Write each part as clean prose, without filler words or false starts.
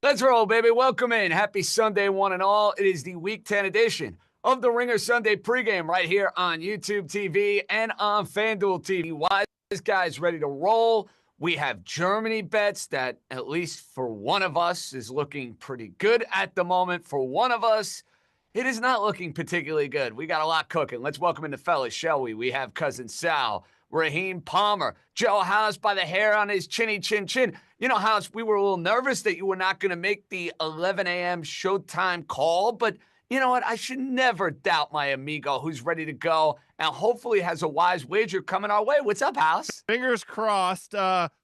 Let's roll, baby. Welcome in. Happy Sunday, one and all. It is the Week 10 edition of the Ringer Sunday pregame right here on YouTube TV and on FanDuel TV. Wise guys ready to roll. We have Germany bets that, at least for one of us, is looking pretty good at the moment. For one of us, it is not looking particularly good. We got a lot cooking. Let's welcome in the fellas, shall we? We have Cousin Sal, Raheem Palmer, Joe House by the hair on his chinny chin chin. You know, House, we were a little nervous that you were not going to make the 11 a.m. Showtime call, but you know what? I should never doubt my amigo who's ready to go and hopefully has a wise wager coming our way. What's up, House? Fingers crossed.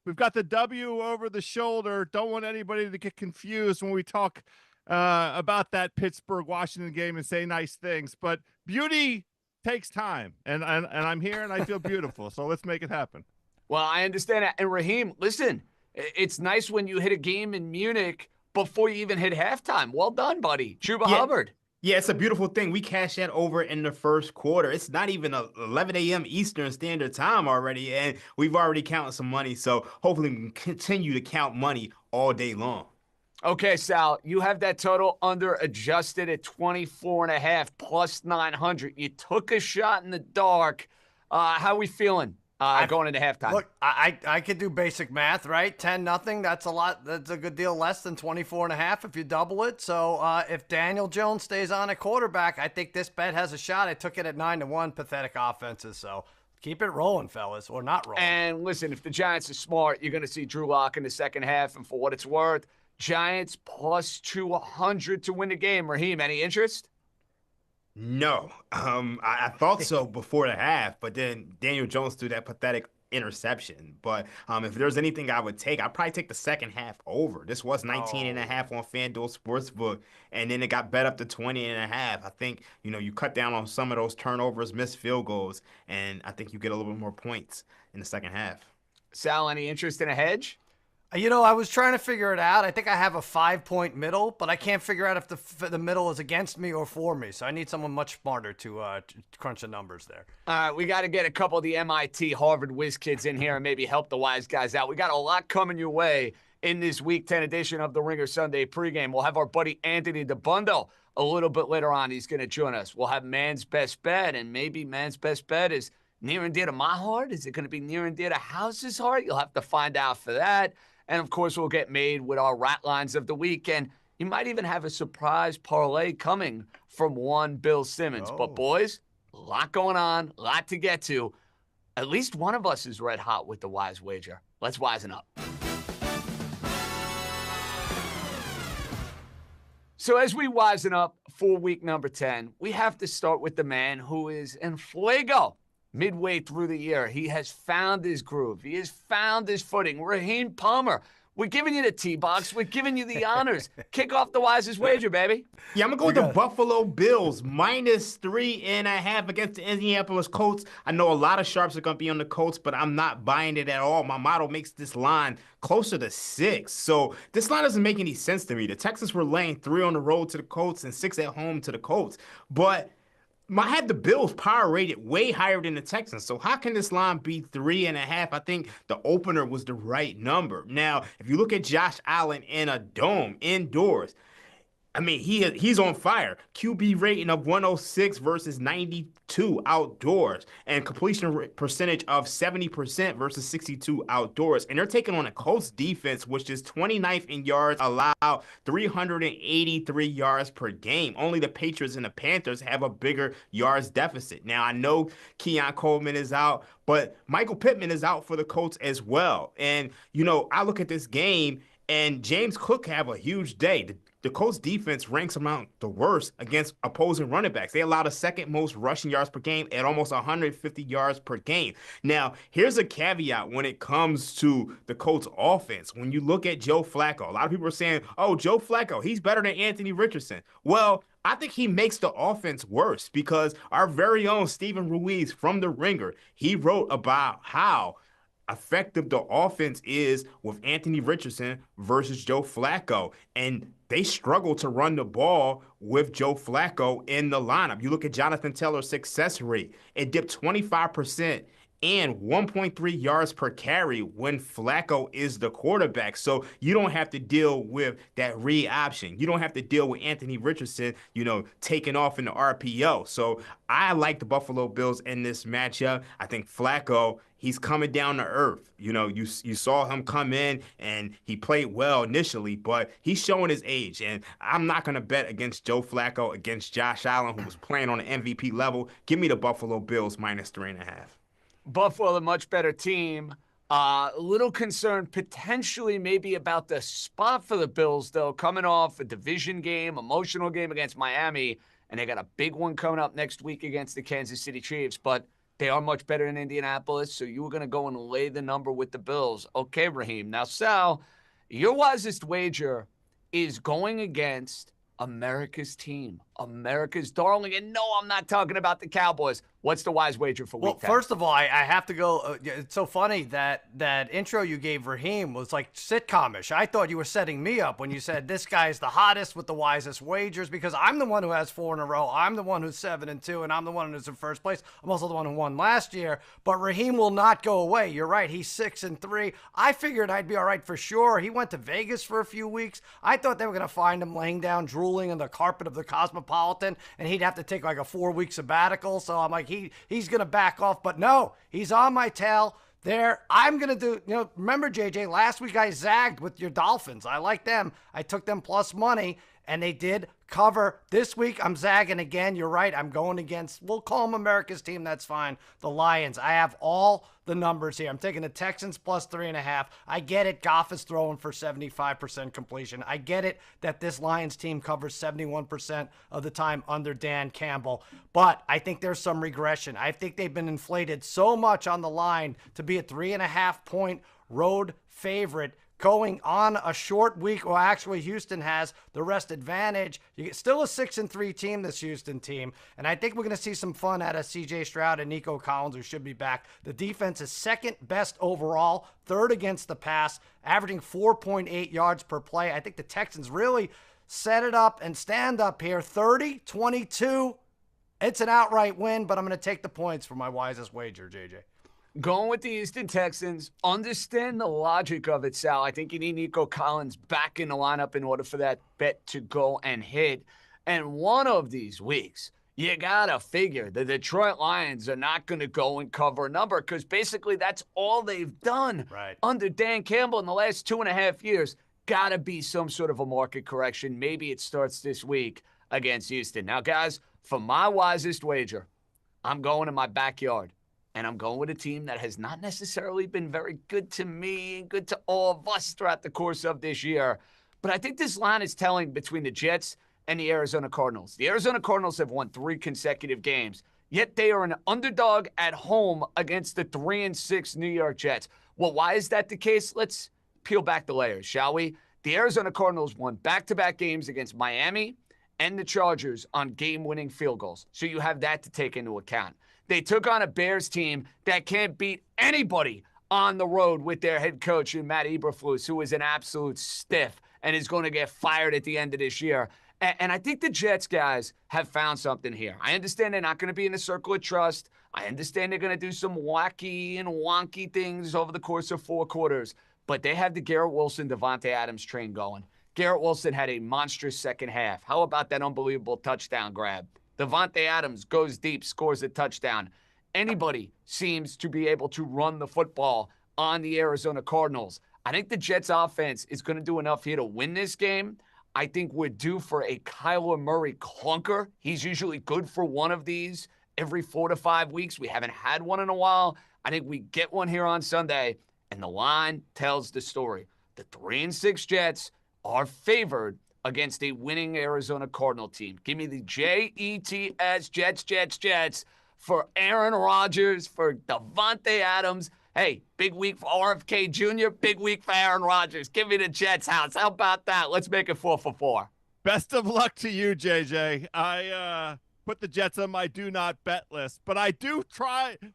We've got the W over the shoulder. Don't want anybody to get confused when we talk about that Pittsburgh-Washington game and say nice things, but beauty takes time, and I'm here and I feel beautiful, so let's make it happen. Well, I understand that. And Raheem, listen, it's nice when you hit a game in Munich before you even hit halftime. Well done, buddy. Chuba Hubbard. Yeah, it's a beautiful thing. We cashed that over in the first quarter. It's not even 11 a.m. Eastern Standard Time already, and we've already counted some money, so hopefully we can continue to count money all day long. Okay, Sal, you have that total under adjusted at 24.5 plus 900. You took a shot in the dark. How are we feeling going into halftime? Look, I could do basic math, right? 10-0. That's a lot. That's a good deal less than 24.5 if you double it. So if Daniel Jones stays on at quarterback, I think this bet has a shot. I took it at 9-1. Pathetic offenses. So keep it rolling, fellas, or not rolling. And listen, if the Giants are smart, you're going to see Drew Lock in the second half. And for what it's worth, Giants plus 200 to win the game. Raheem, any interest? No. I thought so before the half, but then Daniel Jones threw that pathetic interception. But if there's anything I would take, I'd probably take the second half over. This was 19.5 on FanDuel Sportsbook, and then it got bet up to 20.5. I think, you cut down on some of those turnovers, missed field goals, and I think you get a little bit more points in the second half. Sal, any interest in a hedge? I was trying to figure it out. I think I have a 5-point middle, but I can't figure out if the middle is against me or for me. So I need someone much smarter to crunch the numbers there. All right, we got to get a couple of the MIT Harvard whiz kids in here and maybe help the wise guys out. We got a lot coming your way in this Week 10 edition of the Ringer Sunday pregame. We'll have our buddy Anthony DeBundo a little bit later on. He's going to join us. We'll have Man's Best Bet, and maybe Man's Best Bet is near and dear to my heart. Is it going to be near and dear to House's heart? You'll have to find out for that. And, of course, we'll get made with our rat lines of the week. And you might even have a surprise parlay coming from one Bill Simmons. Oh. But, boys, a lot going on, a lot to get to. At least one of us is red hot with the wise wager. Let's wisen up. So as we wisen up for week number 10, we have to start with the man who is in fuego. Midway through the year, he has found his groove. He has found his footing. Raheem Palmer We're giving you the T-box. We're giving you the honors. Kick off the wisest wager, baby. Yeah, I'm going to go with the Buffalo Bills, -3.5 against the Indianapolis Colts. I know a lot of sharps are going to be on the Colts, but I'm not buying it at all. My model makes this line closer to 6. So this line doesn't make any sense to me. The Texans were laying 3 on the road to the Colts and 6 at home to the Colts. But I had the Bills power rated way higher than the Texans. So how can this line be 3.5? I think the opener was the right number. Now, if you look at Josh Allen in a dome, indoors, I mean, he's on fire. QB rating of 106 versus 92 outdoors, and completion percentage of 70% versus 62 outdoors. And they're taking on a Colts defense, which is 29th in yards allowed, 383 yards per game. Only the Patriots and the Panthers have a bigger yards deficit. Now, I know Keon Coleman is out, but Michael Pittman is out for the Colts as well. And, I look at this game, and James Cook have a huge day. The Colts defense ranks among the worst against opposing running backs. They allow the second most rushing yards per game at almost 150 yards per game. Now, here's a caveat when it comes to the Colts offense. When you look at Joe Flacco, a lot of people are saying, oh, Joe Flacco, he's better than Anthony Richardson. Well, I think he makes the offense worse because our very own Steven Ruiz from The Ringer, he wrote about how effective the offense is with Anthony Richardson versus Joe Flacco. And they struggle to run the ball with Joe Flacco in the lineup. You look at Jonathan Taylor's success rate. It dipped 25% and 1.3 yards per carry when Flacco is the quarterback. So you don't have to deal with that read option. You don't have to deal with Anthony Richardson, taking off in the RPO. So I like the Buffalo Bills in this matchup. I think Flacco, he's coming down to earth. You saw him come in and he played well initially, but he's showing his age. And I'm not going to bet against Joe Flacco, against Josh Allen, who was playing on an MVP level. Give me the Buffalo Bills -3.5. Buffalo, a much better team. A little concerned potentially maybe about the spot for the Bills, though, coming off a division game, emotional game against Miami, and they got a big one coming up next week against the Kansas City Chiefs. But they are much better in Indianapolis, so you were going to go and lay the number with the Bills. Okay, Raheem. Now, Sal, your wisest wager is going against America's team, America's darling. And no, I'm not talking about the Cowboys. What's the wise wager for week 10? First of all, I have to go. It's so funny that intro you gave Raheem was like sitcom-ish. I thought you were setting me up when you said this guy's the hottest with the wisest wagers because I'm the one who has 4 in a row. I'm the one who's 7-2, and I'm the one who's in first place. I'm also the one who won last year. But Raheem will not go away. You're right. He's 6-3. I figured I'd be all right for sure. He went to Vegas for a few weeks. I thought they were going to find him laying down, drooling on the carpet of the Cosmopolitan, and he'd have to take like a 4-week sabbatical. So I'm like, he's going to back off, but no, he's on my tail there. I'm going to do, remember, JJ, last week I zagged with your Dolphins. I like them. I took them plus money, and they did cover. This week, I'm zagging again. You're right. I'm going against, we'll call them America's team. That's fine. The Lions. I have all the numbers here. I'm taking the Texans plus 3.5. I get it. Goff is throwing for 75% completion. I get it that this Lions team covers 71% of the time under Dan Campbell. But I think there's some regression. I think they've been inflated so much on the line to be a 3.5-point road favorite going on a short week. Well, actually, Houston has the rest advantage. You get still a 6-3 team, this Houston team. And I think we're going to see some fun out of C.J. Stroud and Nico Collins, who should be back. The defense is second best overall, third against the pass, averaging 4.8 yards per play. I think the Texans really set it up and stand up here. 30-22. It's an outright win, but I'm going to take the points for my wisest wager, JJ. Going with the Houston Texans, understand the logic of it, Sal. I think you need Nico Collins back in the lineup in order for that bet to go and hit. And one of these weeks, you got to figure the Detroit Lions are not going to go and cover a number because basically that's all they've done under Dan Campbell in the last 2.5 years. Got to be some sort of a market correction. Maybe it starts this week against Houston. Now, guys, for my wisest wager, I'm going in my backyard. And I'm going with a team that has not necessarily been very good to me and good to all of us throughout the course of this year. But I think this line is telling between the Jets and the Arizona Cardinals. The Arizona Cardinals have won 3 consecutive games, yet they are an underdog at home against the 3-6 New York Jets. Well, why is that the case? Let's peel back the layers, shall we? The Arizona Cardinals won back-to-back games against Miami and the Chargers on game-winning field goals. So you have that to take into account. They took on a Bears team that can't beat anybody on the road with their head coach, Matt Eberflus, who is an absolute stiff and is going to get fired at the end of this year. And I think the Jets guys have found something here. I understand they're not going to be in the circle of trust. I understand they're going to do some wacky and wonky things over the course of 4 quarters. But they have the Garrett Wilson, Devontae Adams train going. Garrett Wilson had a monstrous second half. How about that unbelievable touchdown grab? Devontae Adams goes deep, scores a touchdown. Anybody seems to be able to run the football on the Arizona Cardinals. I think the Jets offense is going to do enough here to win this game. I think we're due for a Kyler Murray clunker. He's usually good for one of these every 4 to 5 weeks. We haven't had one in a while. I think we get one here on Sunday, and the line tells the story. The 3-6 Jets are favored against a winning Arizona Cardinal team. Give me the Jets, Jets, for Aaron Rodgers, for Devontae Adams. Hey, big week for RFK Jr., big week for Aaron Rodgers. Give me the Jets house. How about that? Let's make it 4 for 4. Best of luck to you, JJ. I put the Jets on my do not bet list, but I do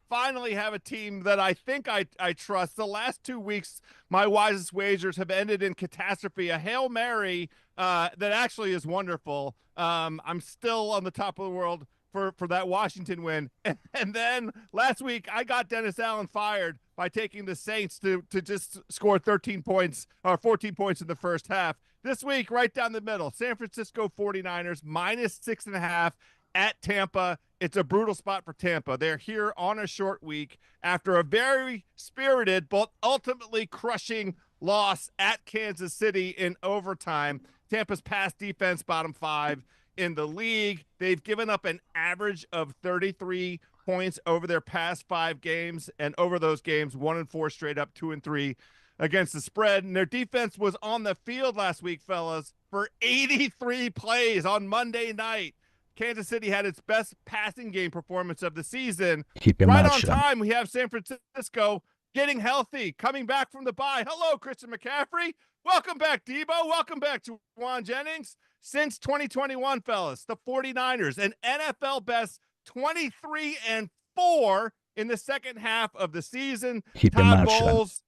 finally have a team that I think I trust. The last 2 weeks, my wisest wagers have ended in catastrophe. A Hail Mary that actually is wonderful. I'm still on the top of the world for that Washington win. And then last week, I got Dennis Allen fired by taking the Saints to just score 13 points or 14 points in the first half. This week, right down the middle, San Francisco 49ers -6.5 at Tampa. It's a brutal spot for Tampa. They're here on a short week after a very spirited but ultimately crushing loss at Kansas City in overtime. Tampa's pass defense, bottom 5 in the league. They've given up an average of 33 points over their past 5 games, and over those games, 1-4 straight up, 2-3 against the spread. And their defense was on the field last week, fellas, for 83 plays on Monday night. Kansas City had its best passing game performance of the season. Right on time, we have San Francisco getting healthy, coming back from the bye. Hello, Christian McCaffrey. Welcome back, Debo. Welcome back to Juan Jennings. Since 2021, fellas, the 49ers, an NFL best 23-4 in the second half of the season. Todd Bowles.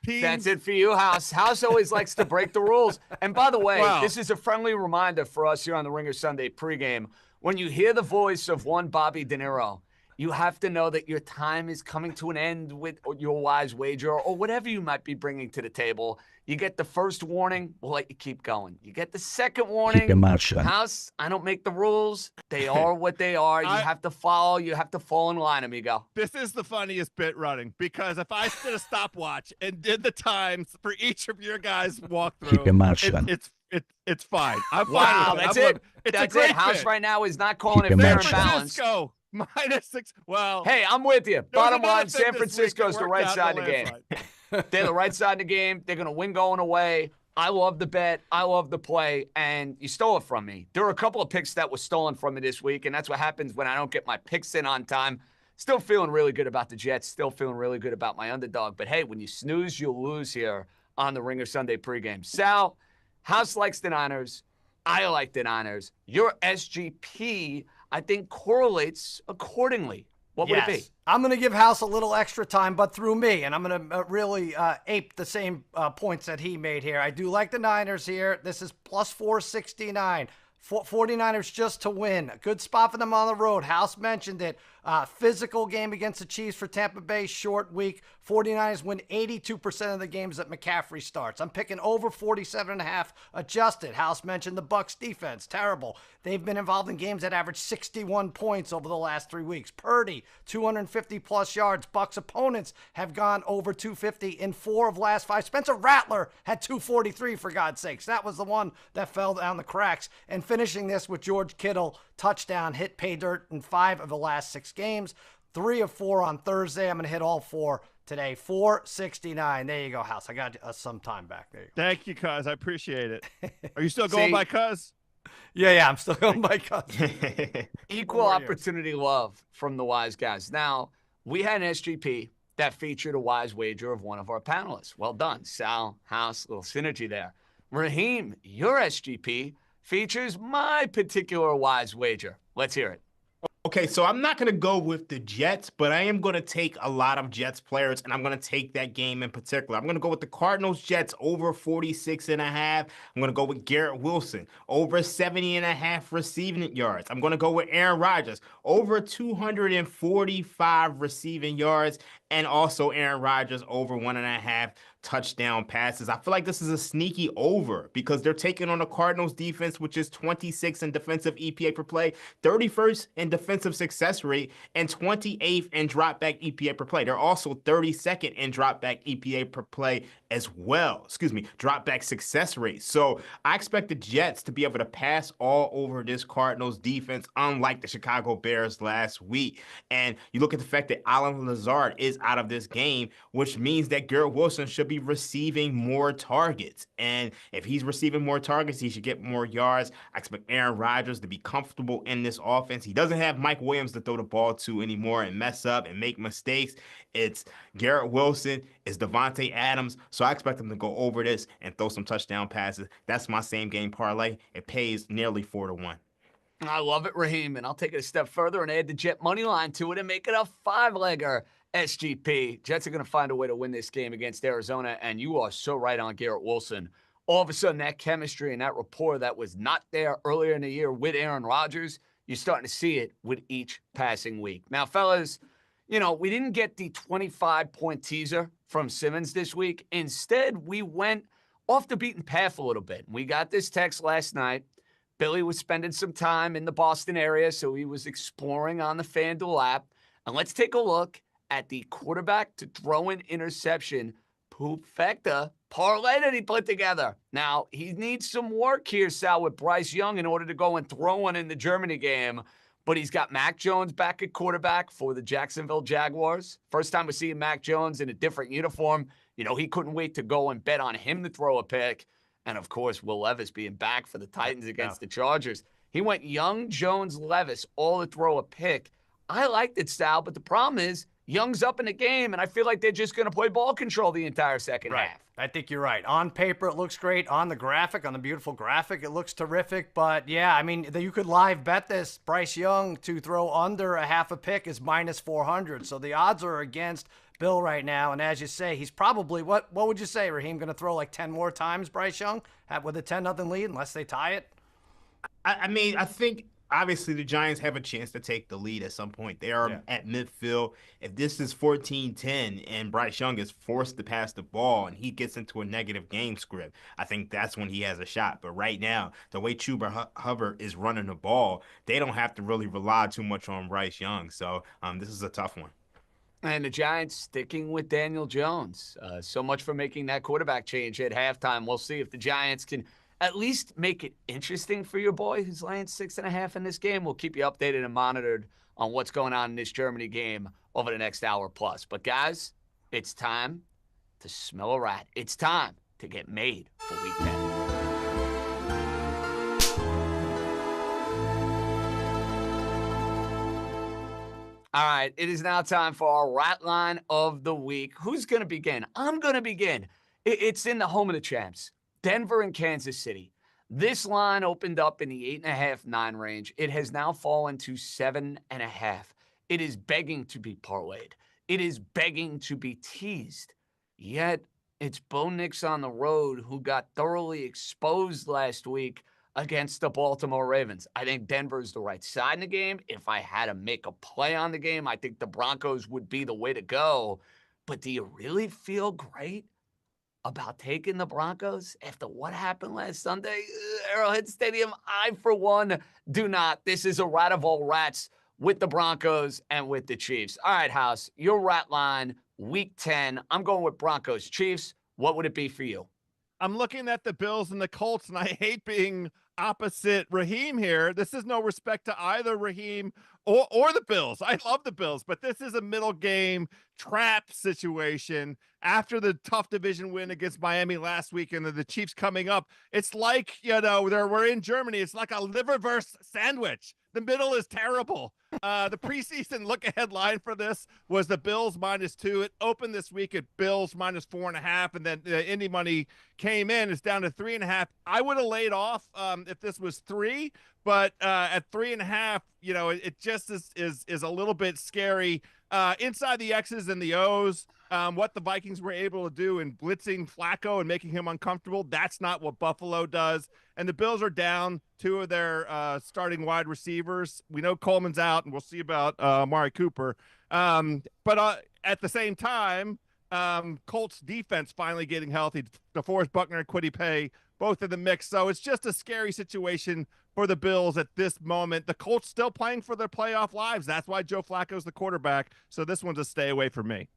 That's it for you, House. House always likes to break the rules. And by the way, This is a friendly reminder for us here on the Ringer Sunday pregame. When you hear the voice of one Bobby De Niro, you have to know that your time is coming to an end with your wise wager or whatever you might be bringing to the table. You get the first warning, we'll let you keep going. You get the second warning, House, I don't make the rules. They are what they are. You have to follow. You have to fall in line, amigo. This is the funniest bit running, because if I did a stopwatch and did the times for each of your guys' walkthrough, it's fine. I'm fine. Wow, that's it. That's it. House bit. right now is not calling it fair and balanced. -6. Well, hey, I'm with you. Bottom line, San Francisco's the right side of the game. They're the right side of the game. They're going to win going away. I love the bet. I love the play. And you stole it from me. There were a couple of picks that were stolen from me this week, and that's what happens when I don't get my picks in on time. Still feeling really good about the Jets. Still feeling really good about my underdog. But, hey, when you snooze, you'll lose here on the Ringer Sunday pregame. Sal, House likes the Niners. I like the Niners. Your SGP, I think, correlates accordingly. What would it be? I'm going to give House a little extra time, but through me, and I'm going to really ape the same points that he made here. I do like the Niners here. This is plus 469. 49ers just to win. A good spot for them on the road. House mentioned it. Physical game against the Chiefs for Tampa Bay, short week. 49ers win 82% of the games that McCaffrey starts. I'm picking over 47.5 adjusted. House mentioned the BUCS defense. Terrible. They've been involved in games that average 61 points over the last 3 weeks. Purdy, 250-plus yards. BUCS opponents have gone over 250 in 4 of last 5. Spencer Rattler had 243, for God's sakes. That was the one that fell down the cracks. And finishing this with George Kittle, touchdown, hit pay dirt in 5 of the last 6 games. 3 of 4 on Thursday. I'm going to hit all 4 today. 469. There you go, House. I got some time back. There you go. Thank you, Cuz. I appreciate it. Are you still going by Cuz? Yeah, I'm still going by Cuz. Equal opportunity love from the wise guys. Now, we had an SGP that featured a wise wager of one of our panelists. Well done, Sal, House, little synergy there. Raheem, your SGP features my particular wise wager. Let's hear it. Okay, so I'm not going to go with the Jets, but I am going to take a lot of Jets players, and I'm going to take that game in particular. I'm going to go with the Cardinals Jets over 46.5. I'm going to go with Garrett Wilson over 70.5 receiving yards. I'm going to go with Aaron Rodgers over 245 receiving yards, and also Aaron Rodgers over 1.5 touchdown passes. I feel like this is a sneaky over because they're taking on the Cardinals defense, which is 26th in defensive EPA per play, 31st in defensive success rate, and 28th in dropback EPA per play. They're also 32nd in dropback EPA per play as well. Dropback success rate. So I expect the Jets to be able to pass all over this Cardinals defense, unlike the Chicago Bears last week. And you look at the fact that Allen Lazard is out of this game, which means that Garrett Wilson should be receiving more targets. And if he's receiving more targets, he should get more yards. I expect Aaron Rodgers to be comfortable in this offense. He doesn't have Mike Williams to throw the ball to anymore and mess up and make mistakes. It's Garrett Wilson, it's Devontae Adams. So I expect him to go over this and throw some touchdown passes. That's my same game parlay. It pays nearly 4-1. I love it, Raheem, and I'll take it a step further and add the Jet money line to it and make it a 5-legger SGP. Jets are going to find a way to win this game against Arizona, and you are so right on Garrett Wilson. All of a sudden, that chemistry and that rapport that was not there earlier in the year with Aaron Rodgers, you're starting to see it with each passing week. Now, fellas, we didn't get the 25-point teaser from Simmons this week. Instead, we went off the beaten path a little bit. We got this text last night. Billy was spending some time in the Boston area, so he was exploring on the FanDuel app. And let's take a look at the quarterback to throw an interception Poofecta parlay that he put together. Now, he needs some work here, Sal, with Bryce Young in order to go and throw one in the Germany game. But he's got Mac Jones back at quarterback for the Jacksonville Jaguars. First time we're seeing Mac Jones in a different uniform. He couldn't wait to go and bet on him to throw a pick. And, of course, Will Levis being back for the Titans against the Chargers. He went Young, Jones, Levis, all to throw a pick. I liked it, Sal, but the problem is Young's up in the game, and I feel like they're just going to play ball control the entire second half. I think you're right. On paper, it looks great. On the graphic, on the beautiful graphic, it looks terrific. But, yeah, you could live bet this. Bryce Young to throw under a half a pick is minus 400. So the odds are against Bill right now. And as you say, he's probably, what would you say, Raheem, going to throw like 10 more times, Bryce Young, with a 10-0 lead unless they tie it? I think obviously the Giants have a chance to take the lead at some point. They are at midfield. If this is 14-10 and Bryce Young is forced to pass the ball and he gets into a negative game script, I think that's when he has a shot. But right now, the way Chuba Hubbard is running the ball, they don't have to really rely too much on Bryce Young. So this is a tough one. And the Giants sticking with Daniel Jones. So much for making that quarterback change at halftime. We'll see if the Giants can at least make it interesting for your boy who's laying 6.5 in this game. We'll keep you updated and monitored on what's going on in this Germany game over the next hour plus. But, guys, it's time to smell a rat. It's time to get made for Week 10. All right, it is now time for our rat line of the week. Who's going to begin? I'm going to begin. It's in the home of the champs, Denver and Kansas City. This line opened up in the 8.5-9 range. It has now fallen to 7.5. It is begging to be parlayed. It is begging to be teased. Yet, it's Bo Nix on the road who got thoroughly exposed last week against the Baltimore Ravens. I think Denver's the right side in the game. If I had to make a play on the game, I think the Broncos would be the way to go. But do you really feel great about taking the Broncos after what happened last Sunday? Arrowhead Stadium, I, for one, do not. This is a rat of all rats with the Broncos and with the Chiefs. All right, House, your rat line, Week 10. I'm going with Broncos. Chiefs, what would it be for you? I'm looking at the Bills and the Colts, and I hate being opposite Raheem here. This is no respect to either Raheem or the Bills. I love the Bills, but this is a middle game trap situation after the tough division win against Miami last week and the Chiefs coming up. It's like, we're in Germany. It's like a liverwurst sandwich. The middle is terrible. The preseason look-ahead line for this was the Bills -2. It opened this week at Bills -4.5, and then the Indy money came in. It's down to 3.5. I would have laid off if this was 3, but at 3.5, it just is a little bit scary. Inside the X's and the O's, what the Vikings were able to do in blitzing Flacco and making him uncomfortable, that's not what Buffalo does. And the Bills are down 2 of their starting wide receivers. We know Coleman's out, and we'll see about Amari Cooper. But at the same time, Colts defense finally getting healthy. DeForest Buckner and Kwity Paye, both in the mix. So it's just a scary situation for the Bills at this moment. The Colts still playing for their playoff lives. That's why Joe Flacco's the quarterback. So this one's a stay away for me.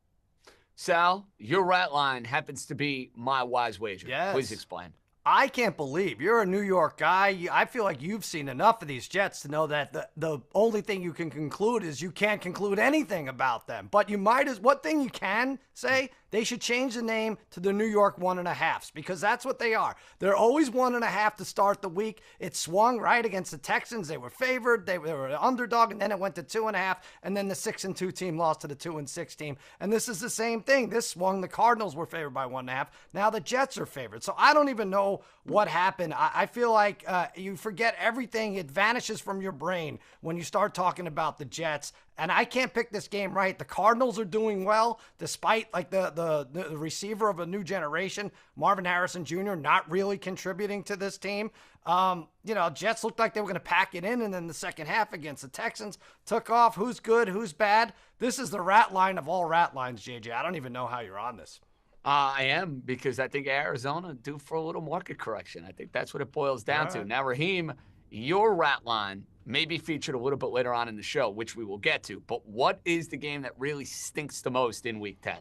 Sal, your rat line happens to be my wise wager. Yes. Please explain. I can't believe you're a New York guy. I feel like you've seen enough of these Jets to know that the only thing you can conclude is you can't conclude anything about them. But what thing you can say, they should change the name to the New York 1.5s, because that's what they are. They're always 1.5 to start the week. It swung right against the Texans. They were favored. They were an underdog, and then it went to 2.5, and then the 6-2 team lost to the 2-6 team. And this is the same thing. This swung. The Cardinals were favored by 1.5. Now the Jets are favored. So I don't even know what happened. I feel like you forget everything. It vanishes from your brain when you start talking about the Jets. And I can't pick this game right. The Cardinals are doing well, despite like the receiver of a new generation, Marvin Harrison Jr., not really contributing to this team. Jets looked like they were going to pack it in, and then the second half against the Texans took off. Who's good? Who's bad? This is the rat line of all rat lines, JJ. I don't even know how you're on this. I am, because I think Arizona due for a little market correction. I think that's what it boils down to. Now, Raheem, your rat line may be featured a little bit later on in the show, which we will get to. But what is the game that really stinks the most in Week 10?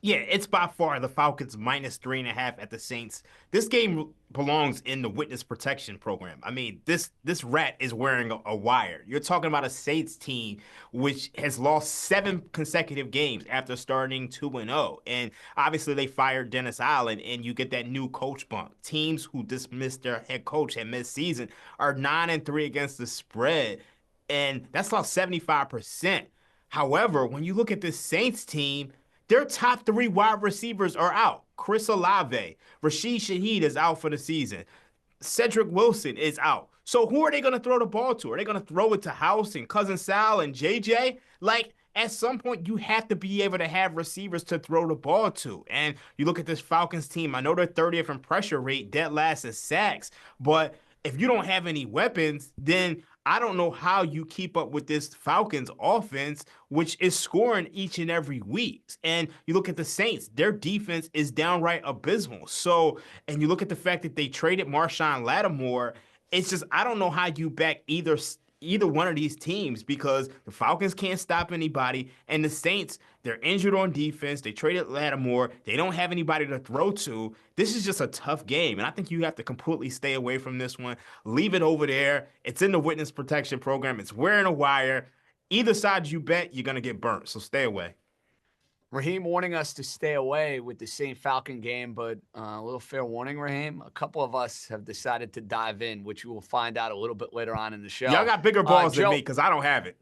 Yeah, it's by far the Falcons -3.5 at the Saints. This game belongs in the witness protection program. I mean, this rat is wearing a wire. You're talking about a Saints team which has lost 7 consecutive games after starting 2-0. And obviously they fired Dennis Allen, and you get that new coach bump. Teams who dismissed their head coach at midseason are 9-3 against the spread, and that's lost 75%. However, when you look at this Saints team, their top 3 wide receivers are out. Chris Olave, Rashid Shaheed is out for the season. Cedric Wilson is out. So who are they going to throw the ball to? Are they going to throw it to House and Cousin Sal and JJ? Like, at some point, you have to be able to have receivers to throw the ball to. And you look at this Falcons team, I know they're 30th in pressure rate, dead last in sacks. But if you don't have any weapons, then I don't know how you keep up with this Falcons offense, which is scoring each and every week. And you look at the Saints, their defense is downright abysmal. So, and you look at the fact that they traded Marshawn Lattimore, it's just, I don't know how you back either one of these teams, because the Falcons can't stop anybody, and the Saints, they're injured on defense. They traded Lattimore. They don't have anybody to throw to. This is just a tough game, and I think you have to completely stay away from this one. Leave it over there. It's in the witness protection program. It's wearing a wire. Either side you bet, you're going to get burnt, so stay away. Raheem warning us to stay away with the St. Falcon game, but a little fair warning, Raheem. A couple of us have decided to dive in, which you will find out a little bit later on in the show. Y'all got bigger balls than me, because I don't have it.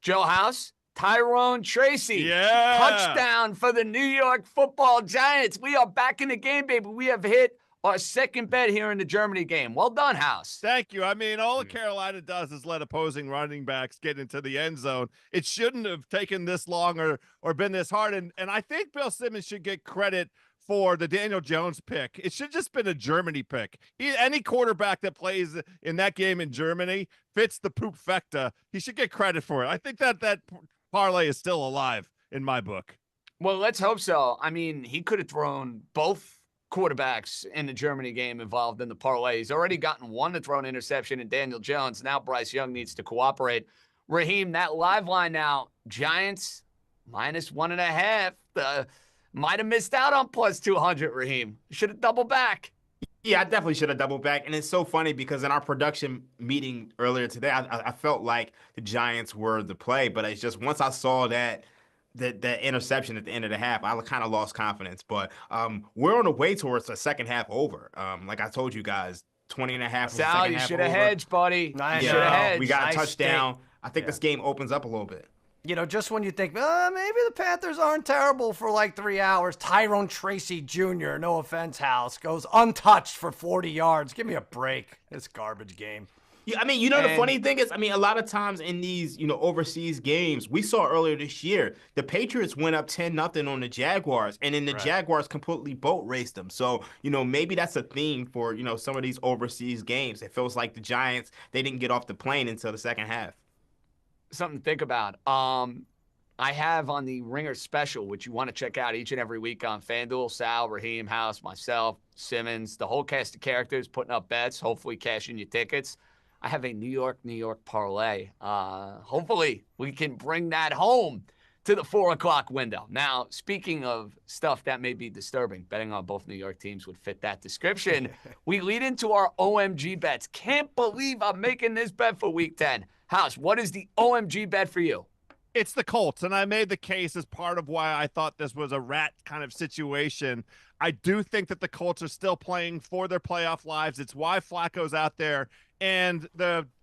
Joe House, Tyrone Tracy. Yeah. Touchdown for the New York Football Giants. We are back in the game, baby. We have hit our second bet here in the Germany game. Well done, House. Thank you. I mean, all Carolina does is let opposing running backs get into the end zone. It shouldn't have taken this long or been this hard. And I think Bill Simmons should get credit for the Daniel Jones pick. It should just been a Germany pick. Any quarterback that plays in that game in Germany fits the poop fecta. He should get credit for it. I think that parlay is still alive in my book. Well, let's hope so. I mean, he could have thrown both quarterbacks in the Germany game involved in the parlay. He's already gotten one to throw an interception in Daniel Jones. Now Bryce Young needs to cooperate. Raheem, that live line now, Giants -1.5. Might have missed out on +200, Raheem. Should have doubled back. Yeah, I definitely should have doubled back. And it's so funny because in our production meeting earlier today, I felt like the Giants were the play, but it's just once I saw that interception at the end of the half, I kind of lost confidence. But we're on the way towards a second half over. Like I told you guys, 20 and a half was the Sal, second you half should have over. hedged, buddy. I You should have know. hedged. We got a Nice touchdown. I think Yeah. this game opens up a little bit. You know, just when you think, maybe the Panthers aren't terrible for like 3 hours, Tyrone Tracy Jr., no offense, House, goes untouched for 40 yards. Give me a break. This garbage game. Yeah, I mean, the funny thing is, a lot of times in these, overseas games, we saw earlier this year, the Patriots went up 10-0 on the Jaguars, and then the Jaguars completely boat raced them. So, maybe that's a theme for, some of these overseas games. It feels like the Giants, they didn't get off the plane until the second half. Something to think about. I have on the Ringer special, which you want to check out each and every week on FanDuel, Sal, Raheem, House, myself, Simmons, the whole cast of characters putting up bets, hopefully cashing your tickets. I have a New York parlay. Hopefully we can bring that home to the 4 o'clock window. Now, speaking of stuff that may be disturbing, betting on both New York teams would fit that description. We lead into our OMG bets. Can't believe I'm making this bet for week 10. House, what is the OMG bet for you? It's the Colts, and I made the case as part of why I thought this was a rat kind of situation. I do think that the Colts are still playing for their playoff lives. It's why Flacco's out there, and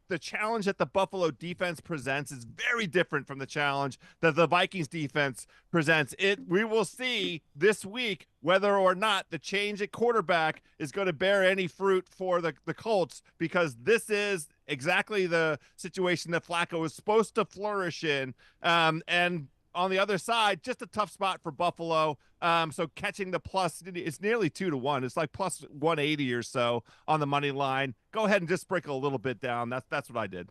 the challenge that the Buffalo defense presents is very different from the challenge that the Vikings defense presents. We will see this week whether or not the change at quarterback is going to bear any fruit for the Colts, because this is exactly the situation that Flacco is supposed to flourish in. And on the other side, just a tough spot for Buffalo. So catching the plus, it's nearly 2-1. It's like plus 180 or so on the money line. Go ahead and just sprinkle a little bit down. That's what I did.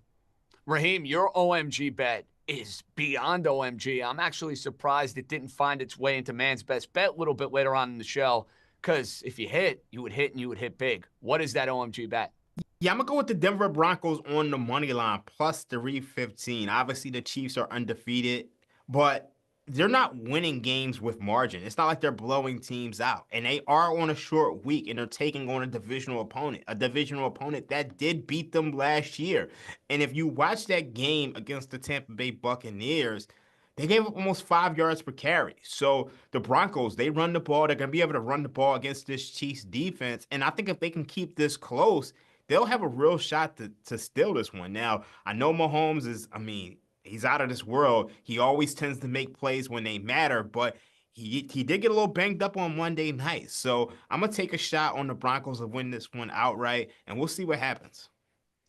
Raheem, your OMG bet is beyond OMG. I'm actually surprised it didn't find its way into Man's Best Bet a little bit later on in the show, because if you hit, you would hit, and you would hit big. What is that OMG bet? Yeah, I'm going to go with the Denver Broncos on the money line, plus 315. Obviously, the Chiefs are undefeated, but they're not winning games with margin. It's not like they're blowing teams out. And they are on a short week, and they're taking on a divisional opponent that did beat them last year. And if you watch that game against the Tampa Bay Buccaneers, they gave up almost 5 yards per carry. So the Broncos, they run the ball. They're going to be able to run the ball against this Chiefs defense. And I think if they can keep this close, they'll have a real shot to steal this one. Now, I know Mahomes is, he's out of this world. He always tends to make plays when they matter, but he did get a little banged up on Monday night. So I'm going to take a shot on the Broncos to win this one outright, and we'll see what happens.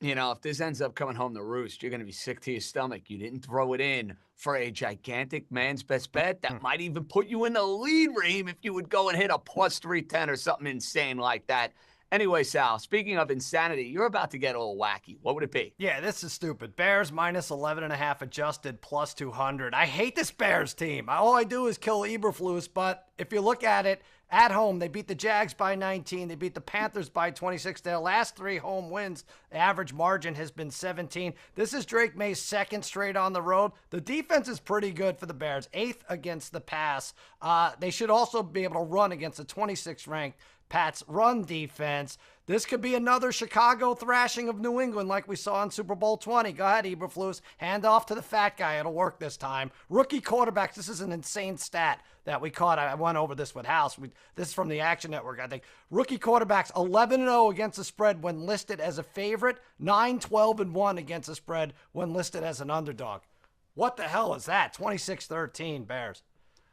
If this ends up coming home to roost, you're going to be sick to your stomach. You didn't throw it in for a gigantic Man's Best Bet that might even put you in the lead, Raheem, if you would go and hit a plus 310 or something insane like that. Anyway, Sal, speaking of insanity, you're about to get a little wacky. What would it be? Yeah, this is stupid. Bears minus 11.5 adjusted, plus 200. I hate this Bears team. All I do is kill Eberflus, but if you look at it, at home, they beat the Jags by 19. They beat the Panthers by 26. Their last 3 home wins, the average margin has been 17. This is Drake May's second straight on the road. The defense is pretty good for the Bears, 8th against the pass. They should also be able to run against the 26th ranked Pats run defense. This could be another Chicago thrashing of New England like we saw in Super Bowl 20. Go ahead, Eberflus. Hand off to the fat guy. It'll work this time. Rookie quarterbacks. This is an insane stat that we caught. I went over this with House. This is from the Action Network, I think. Rookie quarterbacks 11-0 against the spread when listed as a favorite. 9-12-1 against the spread when listed as an underdog. What the hell is that? 26-13 Bears.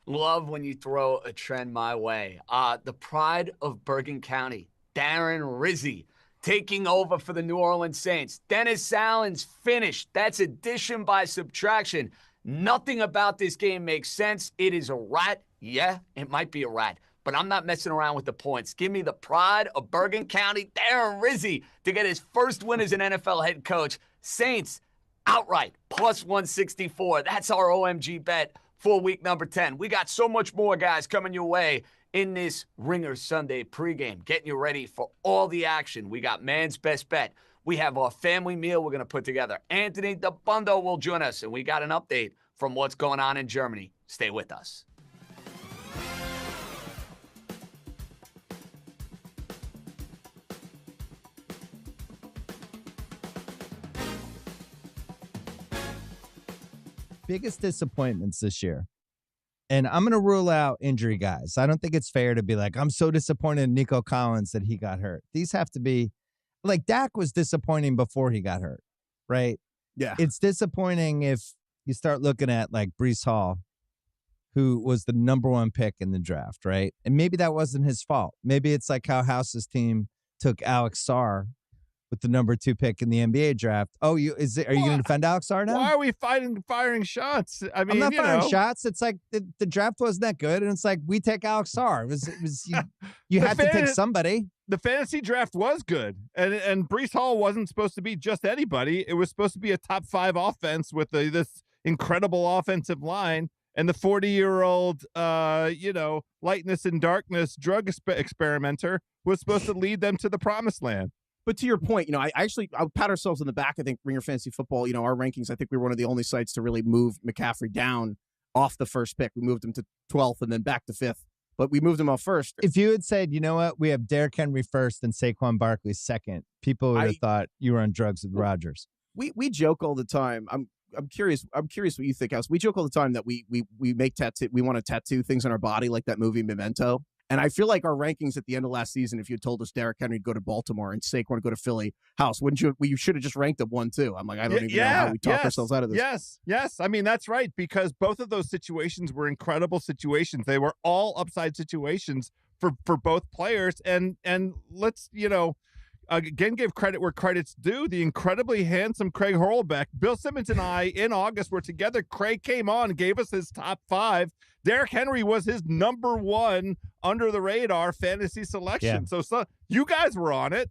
Love when you throw a trend my way. The pride of Bergen County, Darren Rizzi, taking over for the New Orleans Saints. Dennis Allen's finished. That's addition by subtraction. Nothing about this game makes sense. It is a rat. Yeah, it might be a rat, but I'm not messing around with the points. Give me the pride of Bergen County, Darren Rizzi, to get his first win as an NFL head coach. Saints, outright, plus 164. That's our OMG bet for week number 10. We got so much more, guys, coming your way in this Ringer Sunday pregame, getting you ready for all the action. We got Man's Best Bet. We have our family meal we're going to put together. Anthony DeBundo will join us, and we got an update from what's going on in Germany. Stay with us. biggest disappointments this year, and I'm going to rule out injury guys. I don't think it's fair to be like, I'm so disappointed in Nico Collins that he got hurt. These have to be, like, Dak was disappointing before he got hurt, right? Yeah. It's disappointing if you start looking at, like, Breece Hall, who was the number 1 pick in the draft, right? And maybe that wasn't his fault. Maybe it's like how House's team took Alex Sarr with the number 2 pick in the NBA draft. Oh, are you going to defend Alex Sarr now? Why are we firing shots? I mean, I'm not firing shots. It's like the draft wasn't that good, and it's like we take Alex Sarr. It was you had to take somebody. The fantasy draft was good, and Breece Hall wasn't supposed to be just anybody. It was supposed to be a top 5 offense with this incredible offensive line, and the 40-year-old, lightness and darkness drug experimenter was supposed to lead them to the promised land. But to your point, I'll pat ourselves on the back. I think Ringer Fantasy Football, our rankings, I think we were one of the only sites to really move McCaffrey down off the first pick. We moved him to 12th and then back to 5th, but we moved him off first. If you had said, you know what, we have Derrick Henry first and Saquon Barkley second, people would have thought you were on drugs with Rodgers. We joke all the time. I'm curious what you think, House. We joke all the time that we make tattoo. We want to tattoo things on our body like that movie Memento. And I feel like our rankings at the end of last season, if you had told us Derrick Henry would go to Baltimore and Saquon would go to Philly, House, wouldn't you? You should have just ranked them 1, 2. I'm like, I don't even know how we talk ourselves out of this. Yes. I mean, that's right, because both of those situations were incredible situations. They were all upside situations for both players. And let's, again, give credit where credit's due. The incredibly handsome Craig Horlbeck. Bill Simmons and I, in August, were together. Craig came on and gave us his top 5. Derrick Henry was his number 1 under the radar fantasy selection. Yeah. So you guys were on it.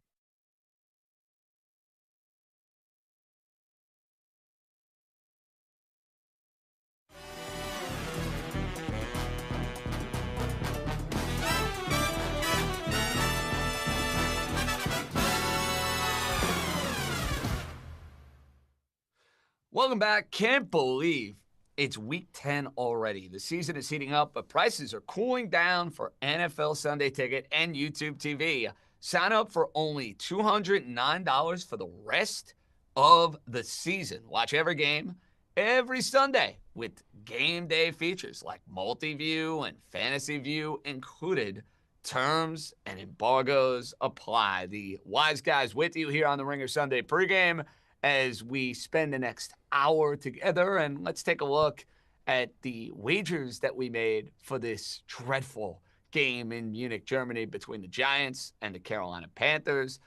Welcome back. Can't believe it's week 10 already. The season is heating up, but prices are cooling down for NFL Sunday Ticket and YouTube TV. Sign up for only $209 for the rest of the season. Watch every game every Sunday with game day features like multi-view and fantasy view included. Terms and embargoes apply. The wise guys with you here on the Ringer Sunday pregame as we spend the next hour together, and let's take a look at the wagers that we made for this dreadful game in Munich, Germany between the Giants and the Carolina Panthers.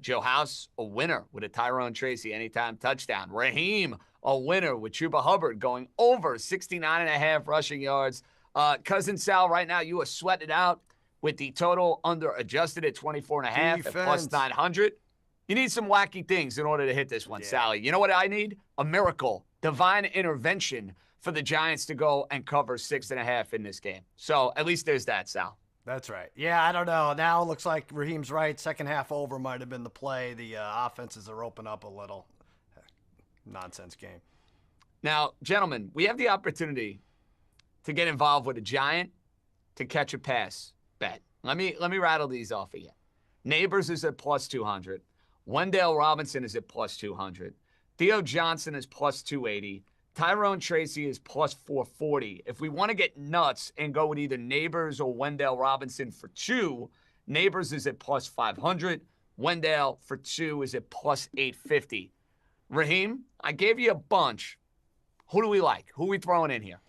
Joe House, a winner with a Tyrone Tracy anytime touchdown. Raheem, a winner with Chuba Hubbard going over 69.5 rushing yards. Cousin Sal, right now you are sweating it out with the total under adjusted at 24.5 at plus 900. You need some wacky things in order to hit this one, Sally. You know what I need? A miracle, divine intervention for the Giants to go and cover 6.5 in this game. So at least there's that, Sal. That's right. Yeah, I don't know. Now it looks like Raheem's right. Second half over might have been the play. The offenses are open up a little. Nonsense game. Now, gentlemen, we have the opportunity to get involved with a Giant to catch a pass bet. Let me rattle these off again. Neighbors is at plus 200. Wendell Robinson is at plus 200. Theo Johnson is plus 280. Tyrone Tracy is plus 440. If we want to get nuts and go with either Neighbors or Wendell Robinson for 2, Neighbors is at plus 500. Wendell for 2 is at plus 850. Raheem, I gave you a bunch. Who do we like? Who are we throwing in here?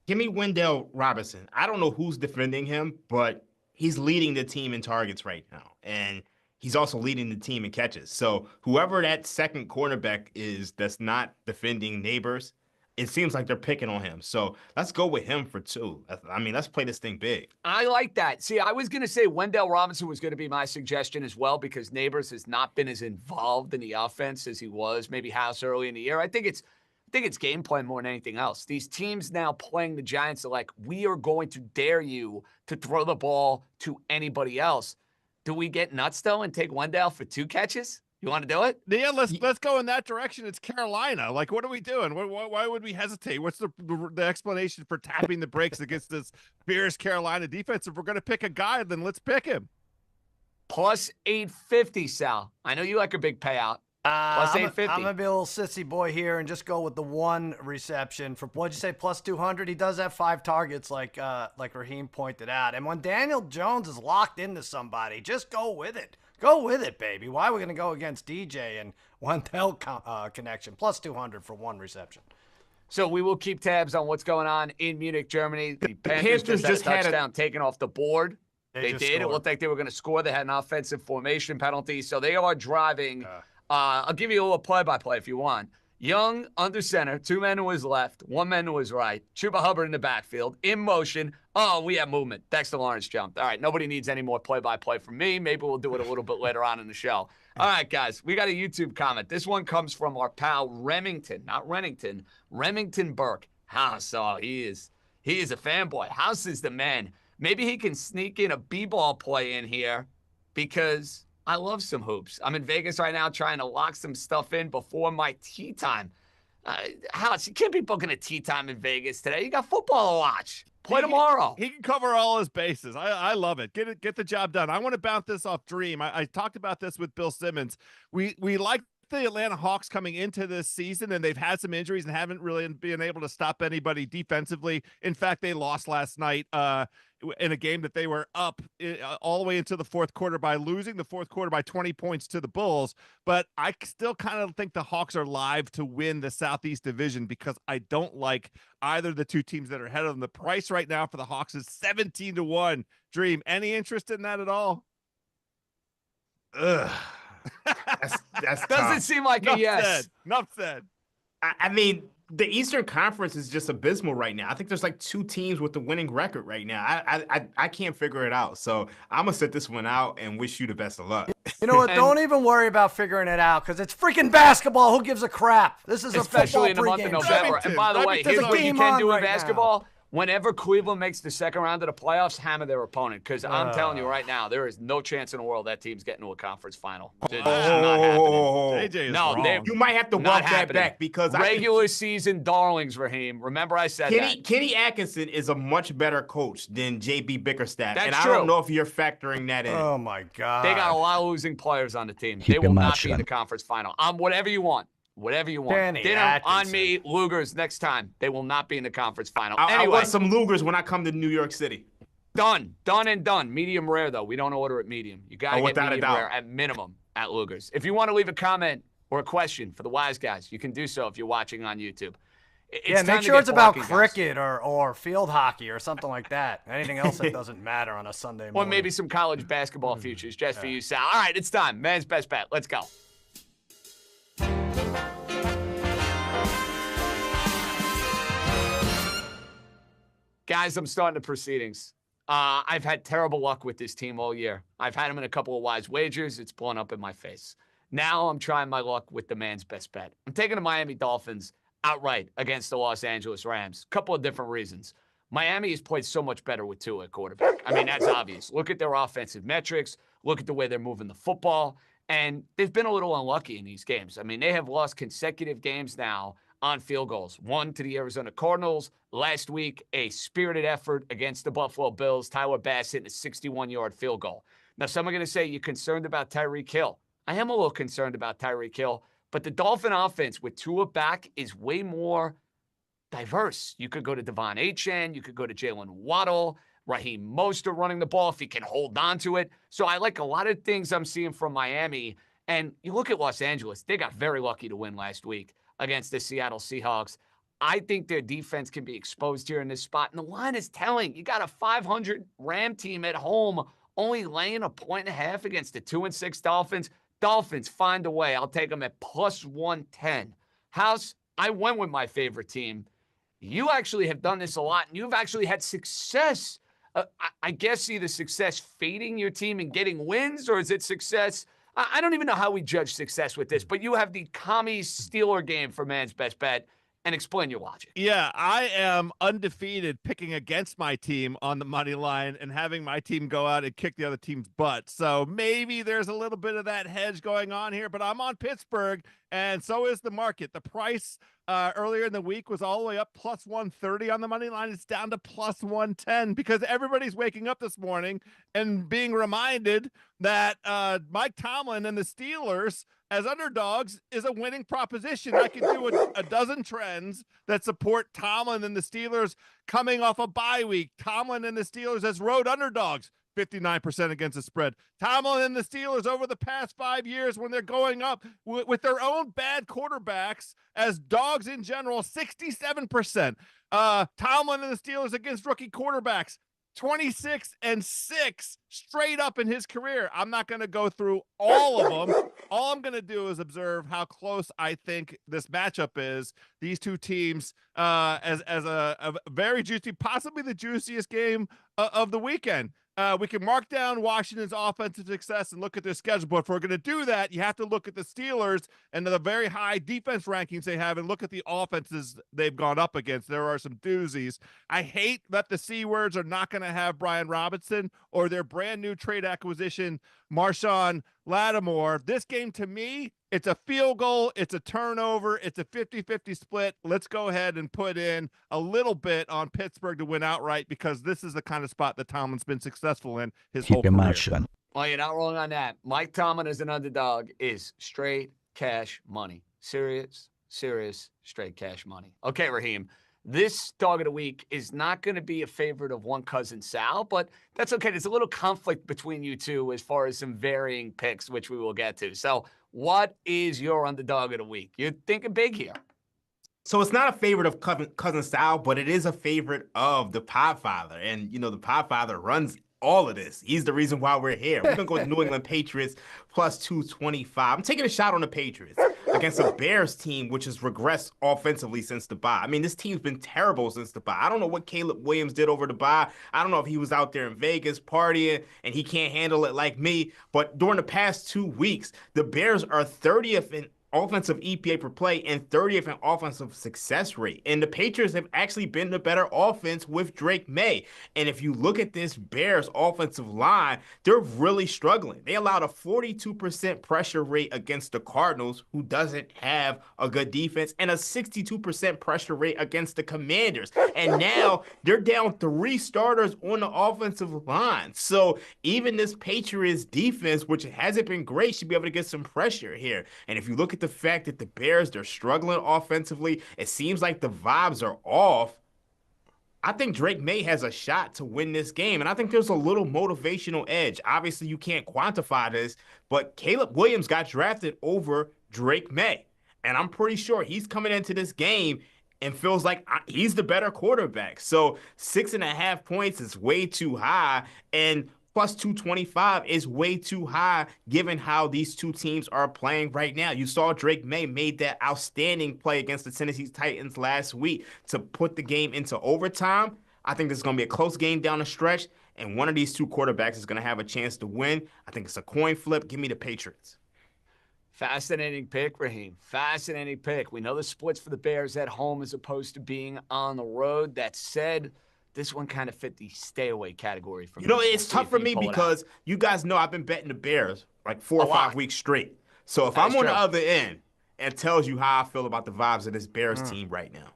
Give me Wendell Robinson. I don't know who's defending him, but he's leading the team in targets right now. And he's also leading the team in catches. So whoever that second cornerback is that's not defending Neighbors, it seems like they're picking on him. So let's go with him for 2. I mean, let's play this thing big. I like that. See, I was going to say Wendell Robinson was going to be my suggestion as well because Neighbors has not been as involved in the offense as he was maybe House early in the year. I think it's game plan more than anything else. These teams now playing the Giants are like, we are going to dare you to throw the ball to anybody else. Do we get nuts, though, and take Wendell for 2 catches? You want to do it? Yeah, let's go in that direction. It's Carolina. Like, what are we doing? Why would we hesitate? What's the explanation for tapping the brakes against this fierce Carolina defense? If we're going to pick a guy, then let's pick him. Plus 850, Sal. I know you like a big payout. Plus I'm 850. going to be a little sissy boy here and just go with the 1 reception for, what'd you say, plus 200? He does have 5 targets like Raheem pointed out. And when Daniel Jones is locked into somebody, just go with it. Go with it, baby. Why are we going to go against DJ and Wendell connection? Plus 200 for 1 reception. So we will keep tabs on what's going on in Munich, Germany. The Panthers just had a touchdown taken off the board. They did. Scored. It looked like they were going to score. They had an offensive formation penalty. So they are driving. I'll give you a little play-by-play if you want. Young under center, 2 men to his left, 1 man to his right. Chuba Hubbard in the backfield, in motion. Oh, we have movement. Dexter Lawrence jumped. All right, nobody needs any more play-by-play from me. Maybe we'll do it a little bit later on in the show. All right, guys, we got a YouTube comment. This one comes from our pal Remington, not Rennington, Remington Burke. House, oh, he is a fanboy. House is the man. Maybe he can sneak in a b-ball play in here because I love some hoops. I'm in Vegas right now trying to lock some stuff in before my tee time. House, you can't be booking a tee time in Vegas today. You got football to watch. Play tomorrow. He can cover all his bases. I love it. Get the job done. I want to bounce this off Dream. I talked about this with Bill Simmons. We like the Atlanta Hawks coming into this season, and they've had some injuries and haven't really been able to stop anybody defensively. In fact, they lost last night in a game that they were up all the way into the fourth quarter by losing the fourth quarter by 20 points to the Bulls. But I still kind of think the Hawks are live to win the Southeast Division because I don't like either of the 2 teams that are ahead of them. The price right now for the Hawks is 17-1. Dream, any interest in that at all? Ugh. That's doesn't tough. seem like a yes. Enough said. I mean, the Eastern Conference is just abysmal right now. I think there's like 2 teams with the winning record right now. I can't figure it out. So I'm going to sit this one out and wish you the best of luck. You know what? Don't even worry about figuring it out because it's freaking basketball. Who gives a crap? This is especially a football in the month of November. And by the way, here's what you can do in basketball. Whenever Cleveland makes the second round of the playoffs, hammer their opponent. Because I'm telling you right now, there is no chance in the world that team's getting to a conference final. It's not happening. JJ is wrong. You might have to walk that back because regular season darlings, Raheem. Remember I said that. Kenny Atkinson is a much better coach than JB Bickerstaff. That's and true. I don't know if you're factoring that in. Oh, my God. They got a lot of losing players on the team. They will not be in the conference final. Whatever you want. Whatever you want. Dinner on me, Lugers next time. They will not be in the conference final. Anyway, I want some Lugers when I come to New York City. Done and done. Medium rare, though. We don't order it medium. You got to get medium rare at minimum at Lugers. If you want to leave a comment or a question for the wise guys, you can do so if you're watching on YouTube. Make sure it's about cricket or field hockey or something like that. Anything else that doesn't matter on a Sunday morning. Or maybe some college basketball futures just for you, Sal. All right, it's time. Man's best bet. Let's go. Guys, I'm starting the proceedings. I've had terrible luck with this team all year. I've had them in a couple of wise wagers. It's blown up in my face. Now I'm trying my luck with the man's best bet. I'm taking the Miami Dolphins outright against the Los Angeles Rams. Couple of different reasons. Miami has played so much better with Tua at quarterback. I mean, that's obvious. Look at their offensive metrics. Look at the way they're moving the football. And they've been a little unlucky in these games. I mean, they have lost consecutive games now on field goals. 1 to the Arizona Cardinals. Last week, a spirited effort against the Buffalo Bills. Tyler Bass hitting a 61-yard field goal. Now, some are going to say you're concerned about Tyreek Hill. I am a little concerned about Tyreek Hill, but the Dolphin offense with Tua back is way more diverse. You could go to Devon Achane. You could go to Jalen Waddle. Raheem Mostert running the ball if he can hold on to it. So I like a lot of things I'm seeing from Miami. And you look at Los Angeles, they got very lucky to win last week against the Seattle Seahawks. I think their defense can be exposed here in this spot. And the line is telling. You got a 500 Ram team at home only laying 1.5 against the 2-6 Dolphins. Dolphins find a way. I'll take them at plus 110. House, I went with my favorite team. You actually have done this a lot, and you've actually had success. I guess either success fading your team and getting wins, or is it success? I don't even know how we judge success with this, but you have the commie Steeler game for man's best bet. And explain your logic. Yeah, I am undefeated picking against my team on the money line and having my team go out and kick the other team's butt. So maybe there's a little bit of that hedge going on here, but I'm on Pittsburgh, and so is the market. The price earlier in the week was all the way up plus 130 on the money line. It's down to plus 110 because everybody's waking up this morning and being reminded that Mike Tomlin and the Steelers as underdogs is a winning proposition. I could do a dozen trends that support Tomlin and the Steelers coming off a bye week. Tomlin and the Steelers as road underdogs, 59% against the spread. Tomlin and the Steelers over the past 5 years when they're going up with their own bad quarterbacks as dogs in general, 67%. Tomlin and the Steelers against rookie quarterbacks, 26-6 straight up in his career. I'm not going to go through all of them. All I'm going to do is observe how close I think this matchup is. These two teams as a very juicy, possibly the juiciest game of the weekend. We can mark down Washington's offensive success and look at their schedule, but if we're going to do that, you have to look at the Steelers and the very high defense rankings they have and look at the offenses they've gone up against. There are some doozies. I hate that the C words are not going to have Brian Robinson or their brand new trade acquisition, Marshawn Lattimore. This game, to me, it's a field goal, it's a turnover, it's a 50-50 split. Let's go ahead and put in a little bit on Pittsburgh to win outright because this is the kind of spot that Tomlin's been successful in his whole career. Well, you're not wrong on that. Mike Tomlin as an underdog is straight cash money. Serious, straight cash money. Okay, Raheem. This dog of the week is not going to be a favorite of one cousin Sal, but that's okay. There's a little conflict between you two as far as some varying picks, which we will get to. So what is your underdog of the week? You're thinking big here. So it's not a favorite of cousin Sal, but it is a favorite of the Podfather. And, you know, the Podfather runs all of this. He's the reason why we're here. We're going to go with New England Patriots plus 225. I'm taking a shot on the Patriots against a Bears team, which has regressed offensively since the bye. I mean, this team's been terrible since the bye. I don't know what Caleb Williams did over the bye. I don't know if he was out there in Vegas partying and he can't handle it like me. But during the past 2 weeks, the Bears are 30th in offensive EPA per play and 30th in offensive success rate. And the Patriots have actually been the better offense with Drake May. And if you look at this Bears offensive line, they're really struggling. They allowed a 42% pressure rate against the Cardinals, who doesn't have a good defense, and a 62% pressure rate against the Commanders. And now they're down 3 starters on the offensive line. So even this Patriots defense, which hasn't been great, should be able to get some pressure here. And if you look at the fact that the Bears, they're struggling offensively, it seems like the vibes are off. I think Drake May has a shot to win this game, and I think there's a little motivational edge. Obviously, you can't quantify this, but Caleb Williams got drafted over Drake May, and I'm pretty sure he's coming into this game and feels like he's the better quarterback. So 6.5 points is way too high, and plus 225 is way too high given how these two teams are playing right now. You saw Drake May made that outstanding play against the Tennessee Titans last week to put the game into overtime. I think this is going to be a close game down the stretch, and one of these two quarterbacks is going to have a chance to win. I think it's a coin flip. Give me the Patriots. Fascinating pick, Raheem. Fascinating pick. We know the splits for the Bears at home as opposed to being on the road. That said, this one kind of fit the stay away category for me. You know, it's tough for me because you guys know I've been betting the Bears like 4 or 5 weeks straight. So if I'm on the other end, it tells you how I feel about the vibes of this Bears team right now.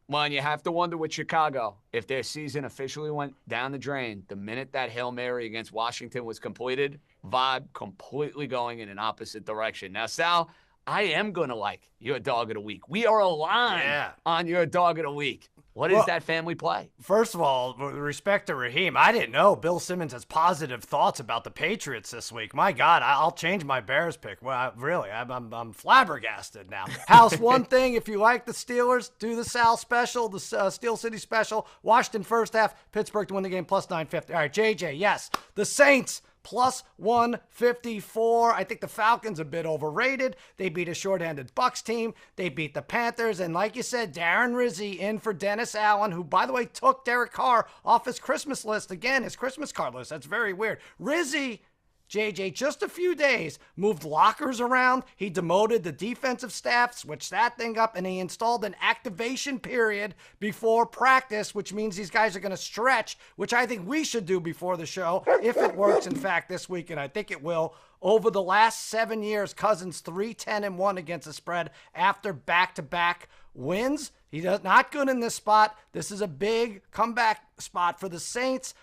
Well, and you have to wonder with Chicago, if their season officially went down the drain the minute that Hail Mary against Washington was completed, vibe completely going in an opposite direction. Now, Sal, I am going to like your dog of the week. We are aligned on your dog of the week. What is that family play? First of all, with respect to Raheem, I didn't know Bill Simmons has positive thoughts about the Patriots this week. My God, I'll change my Bears pick. Well, I'm flabbergasted now. House, one thing, if you like the Steelers, do the Sal special, the Steel City special. Washington first half, Pittsburgh to win the game, plus 950. All right, JJ, yes. The Saints, plus 154. I think the Falcons a bit overrated. They beat a shorthanded BUCS team. They beat the Panthers. And like you said, Darren Rizzi in for Dennis Allen, who, by the way, took Derek Carr off his Christmas list. Again, his Christmas card list. That's very weird. Rizzi, JJ, just a few days, moved lockers around. He demoted the defensive staff, switched that thing up, and he installed an activation period before practice, which means these guys are going to stretch, which I think we should do before the show, if it works, in fact, this week, and I think it will. Over the last 7 years, Cousins 3-10-1 against the spread after back-to-back wins. He does not good in this spot. This is a big comeback spot for the Saints.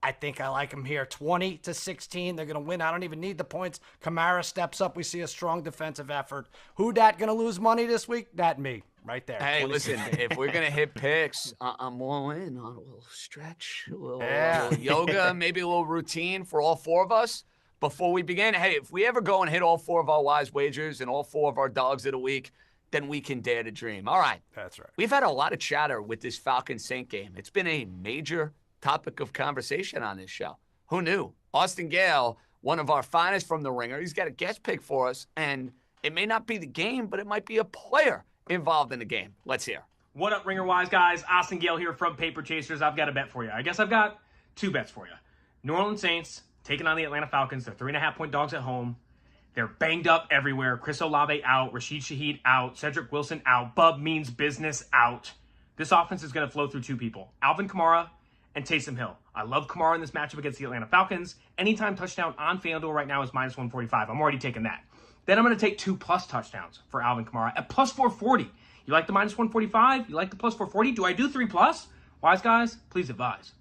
I think I like him here. 20-16. They're going to win. I don't even need the points. Kamara steps up. We see a strong defensive effort. Who dat going to lose money this week? That me. Right there. Hey, listen, if we're going to hit picks, I'm all in on a little stretch, a little yoga, maybe a little routine for all four of us before we begin. Hey, if we ever go and hit all four of our wise wagers and all four of our dogs of the week, then we can dare to dream. All right. That's right. We've had a lot of chatter with this Falcons-Saint game. It's been a major topic of conversation on this show. Who knew? Austin Gale, one of our finest from the Ringer, he's got a guest pick for us, and it may not be the game, but it might be a player involved in the game. Let's hear. What up, Ringer Wise guys? Austin Gale here from Paper Chasers. I've got a bet for you. I guess I've got two bets for you. New Orleans Saints taking on the Atlanta Falcons. They're 3.5-point dogs at home. They're banged up everywhere. Chris Olave out. Rashid Shaheed out. Cedric Wilson out. Bub Means Business out. This offense is going to flow through two people, Alvin Kamara and Taysom Hill. I love Kamara in this matchup against the Atlanta Falcons. Anytime touchdown on FanDuel right now is -145. I'm already taking that. Then I'm going to take 2+ touchdowns for Alvin Kamara at +440. You like the -145? You like the +440? Do I do 3+? Wise guys, please advise.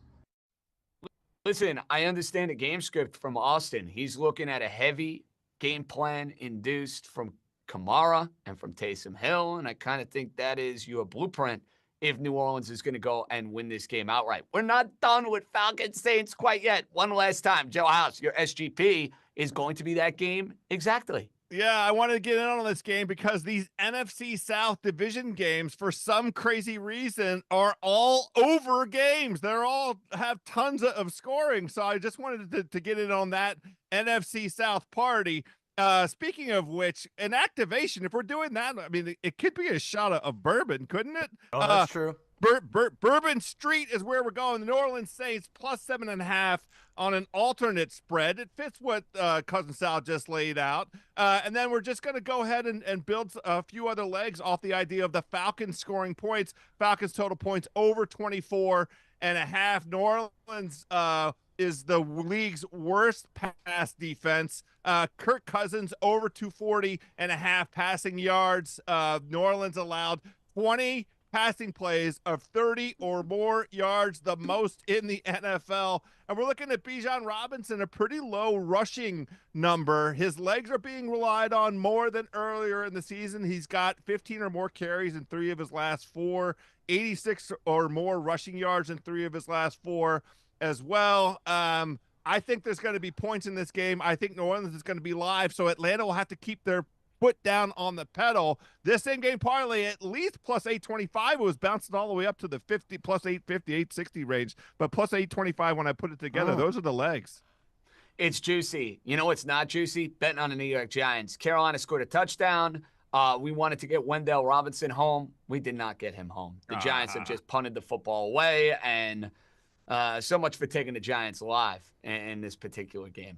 Listen, I understand the game script from Austin. He's looking at a heavy game plan induced from Kamara and from Taysom Hill, and I kind of think that is your blueprint if New Orleans is going to go and win this game outright. We're not done with Falcons Saints quite yet. One last time, Joe House, your SGP is going to be that game exactly. Yeah, I wanted to get in on this game because these NFC South division games, for some crazy reason, are all over games. They're all have tons of scoring. So I just wanted to get in on that NFC South party. Speaking of which, an activation, if we're doing that, I mean, it could be a shot of bourbon, couldn't it? Oh, that's true. Bourbon Street is where we're going. The New Orleans Saints +7.5 on an alternate spread. It fits what Cousin Sal just laid out. And then we're just going to go ahead and build a few other legs off the idea of the Falcons scoring points. Falcons total points over 24.5. New Orleans is the league's worst pass defense. Kirk Cousins over 240.5 passing yards. New Orleans allowed 20 passing plays of 30 or more yards, the most in the NFL. And we're looking at Bijan Robinson, a pretty low rushing number. His legs are being relied on more than earlier in the season. He's got 15 or more carries in 3 of his last 4, 86 or more rushing yards in 3 of his last 4 as well. I think there's going to be points in this game. I think New Orleans is going to be live, so Atlanta will have to keep their foot down on the pedal. This in-game parlay at least +825. It was bouncing all the way up to the 50 +850, 860 range, but +825 when I put it together. Those are the legs. It's juicy. You know what's not juicy? Betting on the New York Giants. Carolina scored a touchdown. We wanted to get Wendell Robinson home. We did not get him home. The Giants have just punted the football away, and so much for taking the Giants live in this particular game.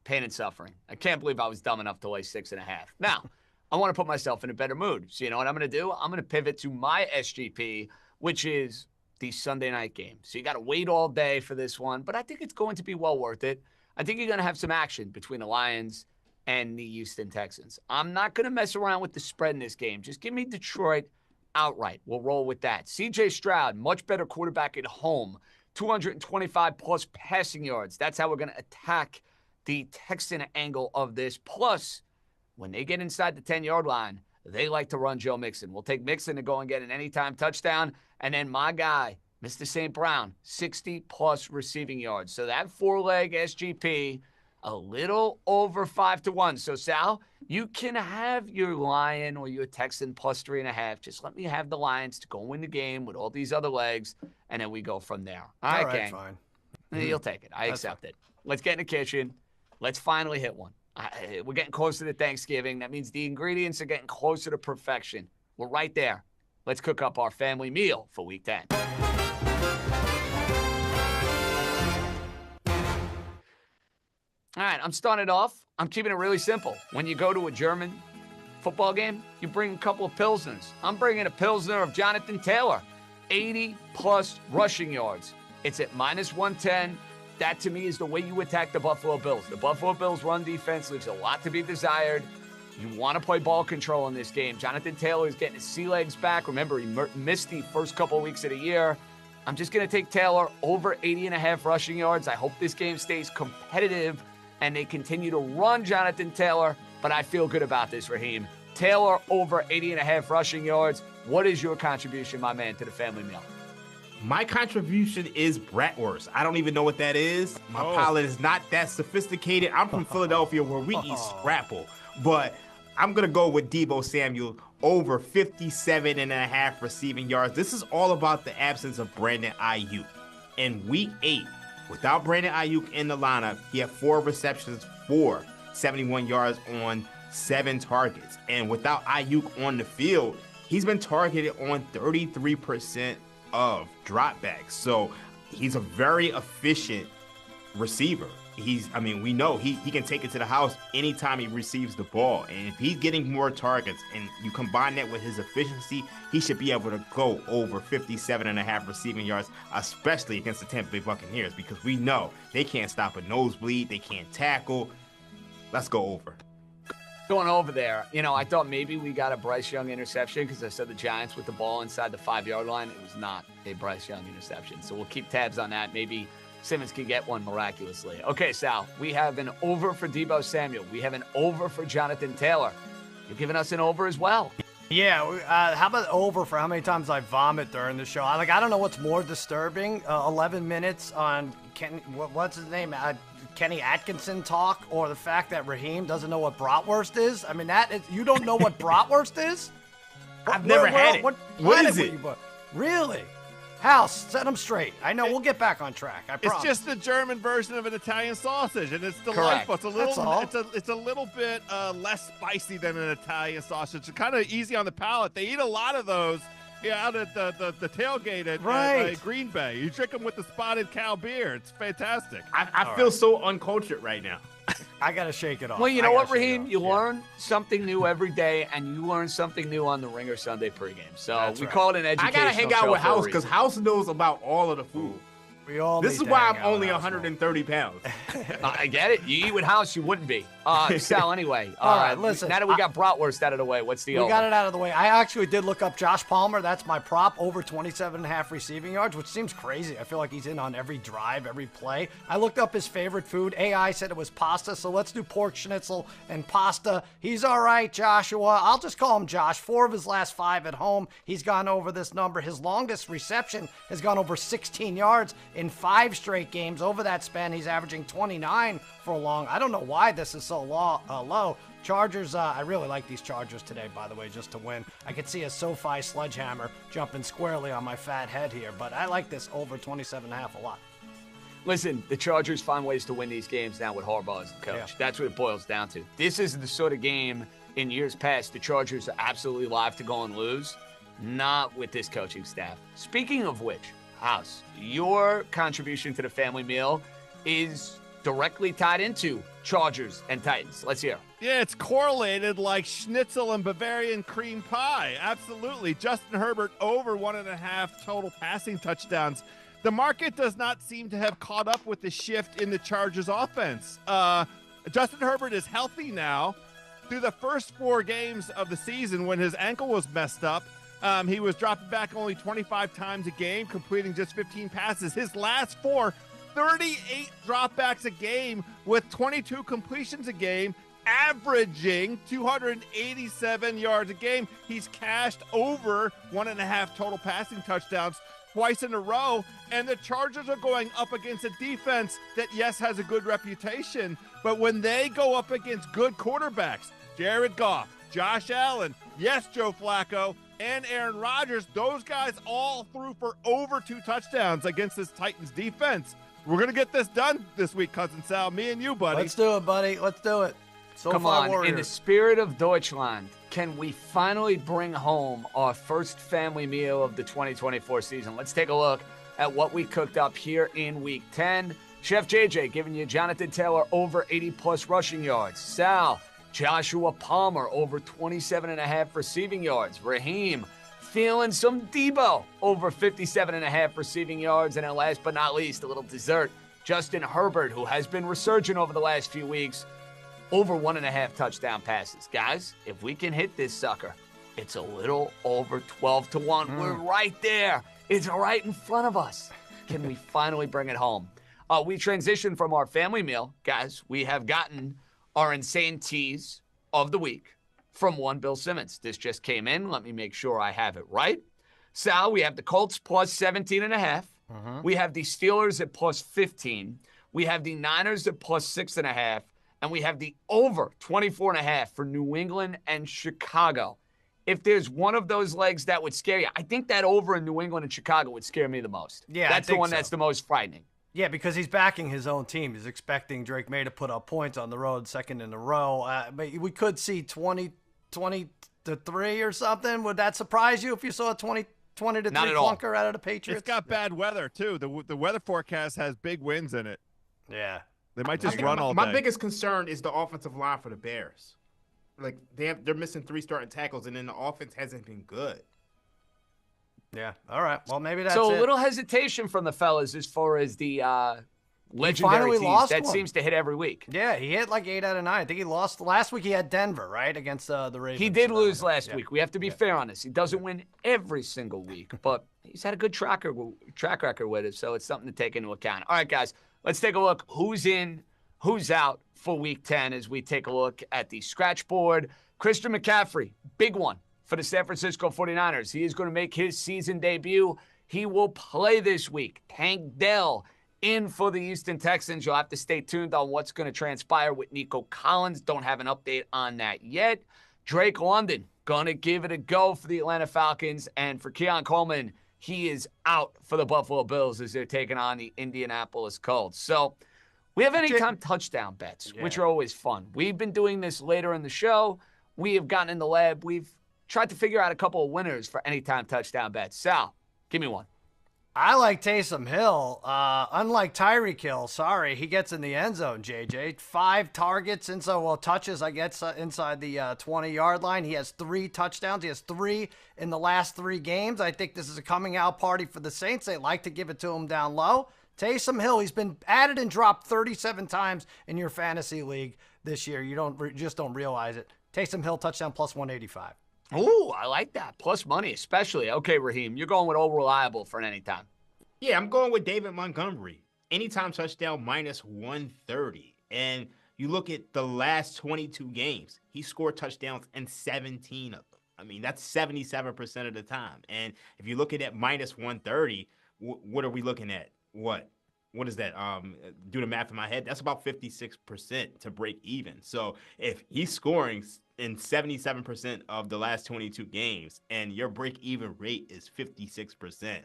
Pain and suffering. I can't believe I was dumb enough to lay 6.5. Now, I want to put myself in a better mood. So you know what I'm going to do? I'm going to pivot to my SGP, which is the Sunday night game. So you got to wait all day for this one, but I think it's going to be well worth it. I think you're going to have some action between the Lions and the Houston Texans. I'm not going to mess around with the spread in this game. Just give me Detroit outright. We'll roll with that. CJ Stroud, much better quarterback at home. 225+ passing yards. That's how we're going to attack the Texan angle of this. Plus, when they get inside the 10-yard line, they like to run Joe Mixon. We'll take Mixon to go and get an anytime touchdown. And then my guy, Mr. St. Brown, 60+ receiving yards. So that 4-leg SGP, a little over 5-1. So, Sal, you can have your Lion or your Texan +3.5. Just let me have the Lions to go win the game with all these other legs, and then we go from there. All right, fine. You'll take it. I accept it. Let's get in the kitchen. Let's finally hit one. We're getting closer to Thanksgiving. That means the ingredients are getting closer to perfection. We're right there. Let's cook up our family meal for Week 10. All right, I'm starting it off. I'm keeping it really simple. When you go to a German football game, you bring a couple of Pilsners. I'm bringing a Pilsner of Jonathan Taylor, 80+ rushing yards. It's at -110. That, to me, is the way you attack the Buffalo Bills. The Buffalo Bills' run defense leaves a lot to be desired. You want to play ball control in this game. Jonathan Taylor is getting his sea legs back. Remember, he missed the first couple of weeks of the year. I'm just going to take Taylor over 80.5 rushing yards. I hope this game stays competitive and they continue to run Jonathan Taylor, but I feel good about this, Raheem. Taylor over 80.5 rushing yards. What is your contribution, my man, to the family meal? My contribution is bratwurst. I don't even know what that is. My palate is not that sophisticated. I'm from Philadelphia where we eat scrapple. But I'm going to go with Deebo Samuel over 57.5 receiving yards. This is all about the absence of Brandon Ayuk. In week 8, without Brandon Ayuk in the lineup, he had 4 receptions for 71 yards on 7 targets. And without Ayuk on the field, he's been targeted on 33% of dropbacks. So he's a very efficient receiver. We know he can take it to the house anytime he receives the ball. And if he's getting more targets and you combine that with his efficiency, he should be able to go over 57.5 receiving yards, especially against the Tampa Bay Buccaneers, because we know they can't stop a nosebleed. They can't tackle. Let's go over. Going over there, I thought maybe we got a Bryce Young interception because I said the Giants with the ball inside the 5-yard line. It was not a Bryce Young interception. So we'll keep tabs on that. Maybe Simmons can get one miraculously. Okay, Sal, we have an over for Deebo Samuel. We have an over for Jonathan Taylor. You're giving us an over as well. Yeah, how about over for how many times I vomit during the show? I don't know what's more disturbing, 11 minutes on what's his name? Kenny Atkinson talk, or the fact that Raheem doesn't know what bratwurst is. I mean, you don't know what bratwurst is? I've never had it. What is it? Really? House, set them straight. I know, we'll get back on track. I promise. It's just the German version of an Italian sausage, and it's delightful. It's a little bit less spicy than an Italian sausage. It's kind of easy on the palate. They eat a lot of those out at the tailgate at Green Bay. You drink them with the Spotted Cow beer. It's fantastic. I feel so uncultured right now. I got to shake it off. Well, you know what, Raheem? You learn something new every day, and you learn something new on the Ringer Sunday pregame. So we call it an educational show. I got to hang out with House because House knows about all of the food. This is why I'm only 130 pounds. I get it. You eat with House, you wouldn't be. Sal, anyway. All right, listen. Now that we got bratwurst out of the way, what's the over? We got it out of the way. I actually did look up Josh Palmer. That's my prop, over 27.5 receiving yards, which seems crazy. I feel like he's in on every drive, every play. I looked up his favorite food. AI said it was pasta, so let's do pork schnitzel and pasta. He's all right, Joshua. I'll just call him Josh. 4 of his last 5 at home. He's gone over this number. His longest reception has gone over 16 yards in 5 straight games. Over that span, he's averaging 29 for long. I don't know why this is so low. Chargers, I really like these Chargers today, by the way, just to win. I could see a SoFi sledgehammer jumping squarely on my fat head here, but I like this over 27.5 a lot. Listen, the Chargers find ways to win these games now with Harbaugh as the coach. Yeah. That's what it boils down to. This is the sort of game in years past the Chargers are absolutely live to go and lose. Not with this coaching staff. Speaking of which, House, your contribution to the family meal is directly tied into Chargers and Titans. Let's hear. Yeah, it's correlated like schnitzel and Bavarian cream pie. Absolutely. Justin Herbert over 1.5 total passing touchdowns. The market does not seem to have caught up with the shift in the Chargers offense. Justin Herbert is healthy now. Through the first 4 games of the season when his ankle was messed up, he was dropping back only 25 times a game, completing just 15 passes. His last 4, 38 dropbacks a game with 22 completions a game, averaging 287 yards a game. He's cashed over 1.5 total passing touchdowns twice in a row, and the Chargers are going up against a defense that, yes, has a good reputation, but when they go up against good quarterbacks, Jared Goff, Josh Allen, yes, Joe Flacco, and Aaron Rodgers, those guys all threw for over 2 touchdowns against this Titans defense. We're going to get this done this week, Cousin Sal. Me and you, buddy. Let's do it, buddy. Let's do it. Come on. Warriors. In the spirit of Deutschland, can we finally bring home our first family meal of the 2024 season? Let's take a look at what we cooked up here in Week 10. Chef JJ giving you Jonathan Taylor over 80-plus rushing yards. Sal, Joshua Palmer over 27.5 receiving yards. Raheem feeling some Deebo over 57.5 receiving yards. And then last but not least, a little dessert, Justin Herbert, who has been resurgent over the last few weeks, over 1.5 touchdown passes. Guys, if we can hit this sucker, it's a little over 12-1. We're right there. It's right in front of us. Can we finally bring it home? We transitioned from our family meal. Guys, we have gotten our insane tease of the week from one Bill Simmons. This just came in. Let me make sure I have it right. Sal, we have the Colts plus 17.5. We have the Steelers at plus 15. We have the Niners at plus 6.5. And we have the over 24.5 for New England and Chicago. If there's one of those legs that would scare you, I think that over in New England and Chicago would scare me the most. Yeah, that's the one that's the most frightening. Yeah, because he's backing his own team. He's expecting Drake May to put up points on the road, second in a row. But we could see 20-3 or something. Would that surprise you if you saw a 20-3 clunker out of the Patriots? It's got bad weather, too. The weather forecast has big winds in it. Yeah. They might just run all day. My biggest concern is the offensive line for the Bears. Like, they're missing 3 starting tackles, and then the offense hasn't been good. Yeah. All right. Well, maybe that's so it. a little hesitation from the fellas as far as the legendary tease that seems to hit every week. Yeah, he hit like 8 out of 9. I think he lost last week. He had Denver, right, against the Ravens. He did lose last week. We have to be fair on this. He doesn't win every single week, but he's had a good track record with it, so it's something to take into account. All right, guys, let's take a look who's in, who's out for Week 10 as we take a look at the scratch board. Christian McCaffrey, big one for the San Francisco 49ers. He is going to make his season debut. He will play this week. Tank Dell in for the Houston Texans. You'll have to stay tuned on what's going to transpire with Nico Collins. Don't have an update on that yet. Drake London going to give it a go for the Atlanta Falcons. And for Keon Coleman, he is out for the Buffalo Bills as they're taking on the Indianapolis Colts. So we have anytime touchdown bets, which are always fun. We've been doing this later in the show. We have gotten in the lab. We've tried to figure out a couple of winners for anytime touchdown bets. Sal, give me one. I like Taysom Hill. Unlike Tyreek Hill, sorry, he gets in the end zone, JJ. 5 targets, touches, I guess, inside the 20-yard line. He has 3 touchdowns. He has 3 in the last 3 games. I think this is a coming-out party for the Saints. They like to give it to him down low. Taysom Hill, he's been added and dropped 37 times in your fantasy league this year. You just don't realize it. Taysom Hill, touchdown, plus 185. Ooh, I like that. Plus money, especially. Okay, Raheem, you're going with all reliable for an anytime. Yeah, I'm going with David Montgomery. Anytime touchdown, minus 130. And you look at the last 22 games, he scored touchdowns in 17 of them. I mean, that's 77% of the time. And if you look at it minus 130, what are we looking at? What is that? Do the math in my head. That's about 56% to break even. So if he's scoring in 77% of the last 22 games and your break-even rate is 56%,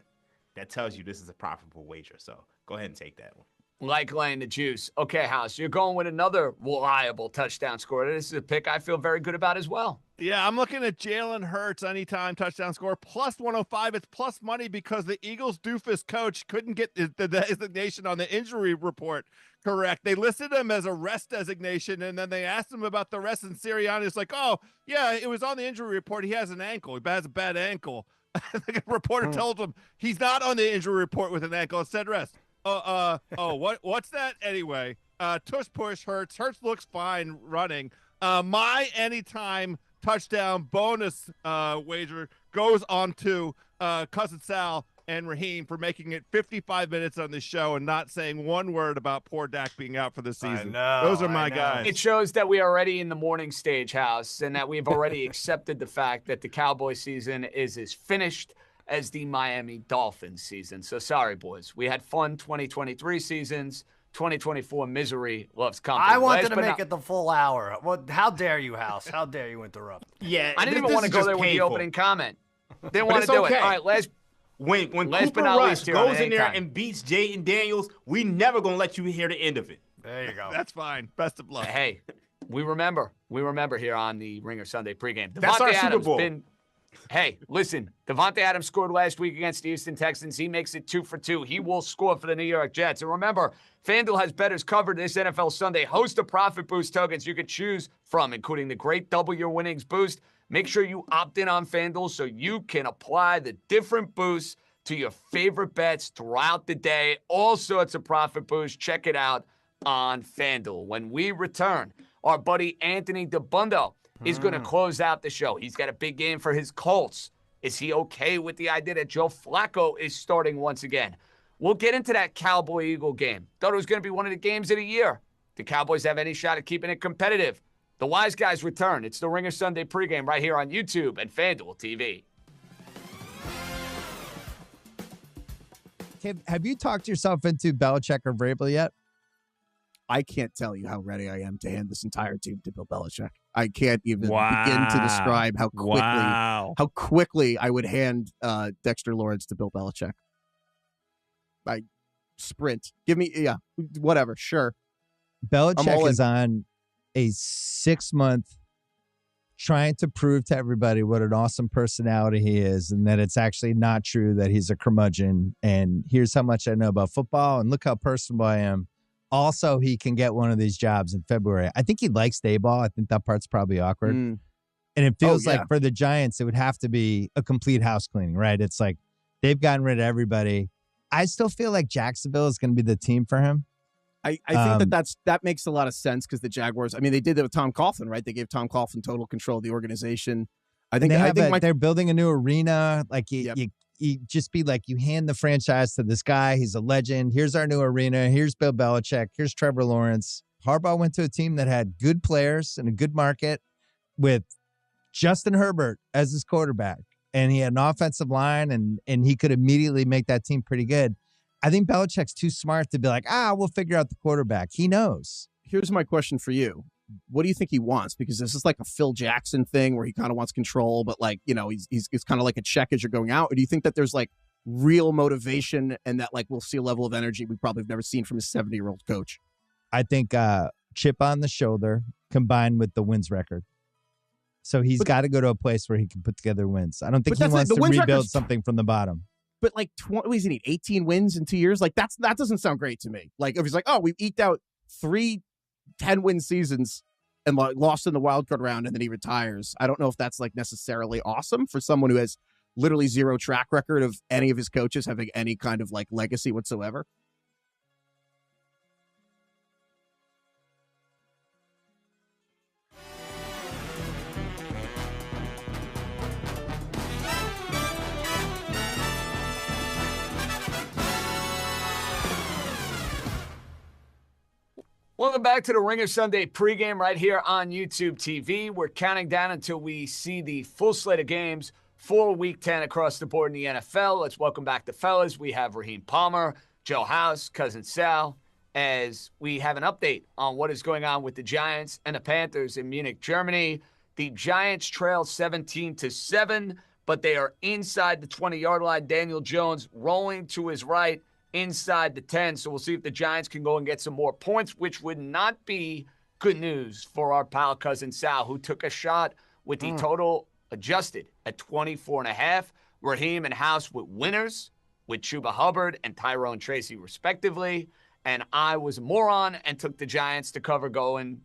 that tells you this is a profitable wager. So go ahead and take that one. Like laying the juice. Okay, House, you're going with another reliable touchdown scorer. This is a pick I feel very good about as well. Yeah, I'm looking at Jalen Hurts anytime touchdown score, plus 105. It's plus money because the Eagles doofus coach couldn't get the designation on the injury report correct. They listed him as a rest designation, and then they asked him about the rest, and Sirianni's like, oh, yeah, it was on the injury report. He has an ankle. He has a bad ankle. The reporter told him he's not on the injury report with an ankle. It said rest. What's that anyway? Tush push Hurts. Hurts looks fine running. My anytime touchdown bonus wager goes on to Cousin Sal and Raheem for making it 55 minutes on the show and not saying one word about poor Dak being out for the season. Those are my guys. It shows that we are already in the morning stage, House, and that we've already accepted the fact that the Cowboy season is as finished as the Miami Dolphins season. So sorry, boys. We had fun 2023 seasons. 2024 misery loves company. I wanted to make it the full hour. Well, how dare you, House? How dare you interrupt? Yeah, I didn't even want to go there with the opening comment. Didn't want to do it. All right, when Cooper Rush goes in there and beats Jaden Daniels, we never gonna let you hear the end of it. There you go. That's fine. Best of luck. Hey, we remember here on the Ringer Sunday pregame. That's our Super Bowl. Hey, listen, Devontae Adams scored last week against the Houston Texans. He makes it 2 for 2. He will score for the New York Jets. And remember, FanDuel has bettors covered this NFL Sunday. Host of Profit Boost tokens you could choose from, including the great Double Your Winnings boost. Make sure you opt in on FanDuel so you can apply the different boosts to your favorite bets throughout the day. All sorts of profit boosts. Check it out on FanDuel. When we return, Our buddy Anthony DeBundo is going to close out the show. He's got a big game for his Colts. Is he okay with the idea that Joe Flacco is starting once again? We'll get into that Cowboy-Eagle game. Thought it was going to be one of the games of the year. Do Cowboys have any shot at keeping it competitive? The Wise Guys return. It's the Ringer Sunday pregame right here on YouTube and FanDuel TV. Have you talked yourself into Belichick or Vrabel yet? I can't tell you how ready I am to hand this entire team to Bill Belichick. I can't even begin to describe how quickly I would hand Dexter Lawrence to Bill Belichick. I sprint. Give me, whatever, sure. Belichick is on a 6-month trying to prove to everybody what an awesome personality he is and that it's actually not true that he's a curmudgeon. And here's how much I know about football and look how personable I am. Also, he can get one of these jobs in February. I think he likes Dayball. I think that part's probably awkward. And it feels like for the Giants, it would have to be a complete house cleaning, right? It's like they've gotten rid of everybody. I still feel like Jacksonville is going to be the team for him. I think that makes a lot of sense because the Jaguars, I mean, they did it with Tom Coughlin, right? They gave Tom Coughlin total control of the organization. They're building a new arena. Like you just be like, you hand the franchise to this guy. He's a legend. Here's our new arena. Here's Bill Belichick. Here's Trevor Lawrence. Harbaugh went to a team that had good players and a good market with Justin Herbert as his quarterback. And he had an offensive line and he could immediately make that team pretty good. I think Belichick's too smart to be like, we'll figure out the quarterback. He knows. Here's my question for you. What do you think he wants? Because this is like a Phil Jackson thing where he kind of wants control, but like, he's kind of like a check as you're going out. Or do you think that there's like real motivation and that like we'll see a level of energy we probably have never seen from a 70-year-old coach? I think chip on the shoulder combined with the wins record. So he's got to go to a place where he can put together wins. I don't think he wants to rebuild something from the bottom. But like, what does he need? 18 wins in 2 years? Like that doesn't sound great to me. Like if he's like, we've eked out 3 10-win seasons and lost in the wild card round, and then he retires. I don't know if that's like necessarily awesome for someone who has literally zero track record of any of his coaches having any kind of like legacy whatsoever. Welcome back to the Ringer Sunday pregame right here on YouTube TV. We're counting down until we see the full slate of games for Week 10 across the board in the NFL. Let's welcome back the fellas. We have Raheem Palmer, Joe House, Cousin Sal, as we have an update on what is going on with the Giants and the Panthers in Munich, Germany. The Giants trail 17-7, but they are inside the 20-yard line. Daniel Jones rolling to his right inside the 10. So we'll see if the Giants can go and get some more points, which would not be good news for our pal Cousin Sal, who took a shot with the total adjusted at 24.5. Raheem and House with winners with Chuba Hubbard and Tyrone Tracy, respectively. And I was a moron and took the Giants to cover going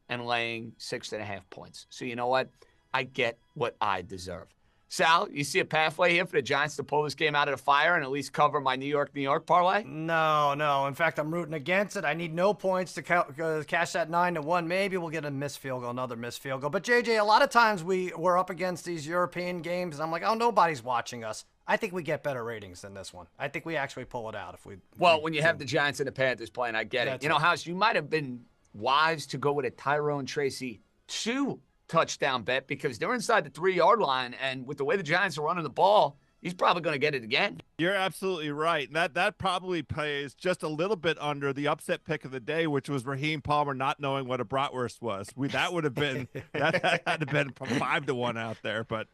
and laying 6.5 points. So you know what? I get what I deserve. Sal, you see a pathway here for the Giants to pull this game out of the fire and at least cover my New York parlay? No. In fact, I'm rooting against it. I need no points to cash that 9-1. Maybe we'll get a missed field goal, another missed field goal. But, JJ, a lot of times we're up against these European games, and I'm like, nobody's watching us. I think we get better ratings than this one. I think we actually pull it out. When you have the Giants and the Panthers playing, I get it. House, you might have been wise to go with a Tyrone Tracy 2 touchdown bet because they're inside the 3-yard line, and with the way the Giants are running the ball, he's probably going to get it again. You're absolutely right. That probably pays just a little bit under the upset pick of the day, which was Raheem Palmer not knowing what a bratwurst was. That would have been that had to been 5-1 out there, but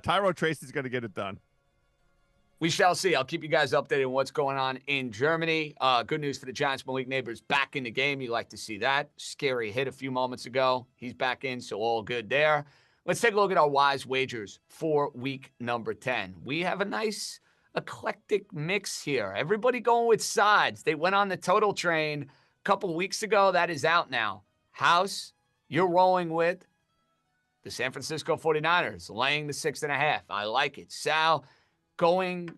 Tyrone Tracy's going to get it done. We shall see. I'll keep you guys updated on what's going on in Germany. Good news for the Giants. Malik Neighbors back in the game. You like to see that. Scary hit a few moments ago. He's back in, so all good there. Let's take a look at our wise wagers for week number 10. We have a nice eclectic mix here. Everybody going with sides. They went on the total train a couple weeks ago. That is out now. House, you're rolling with the San Francisco 49ers, laying the 6.5. I like it. Sal, going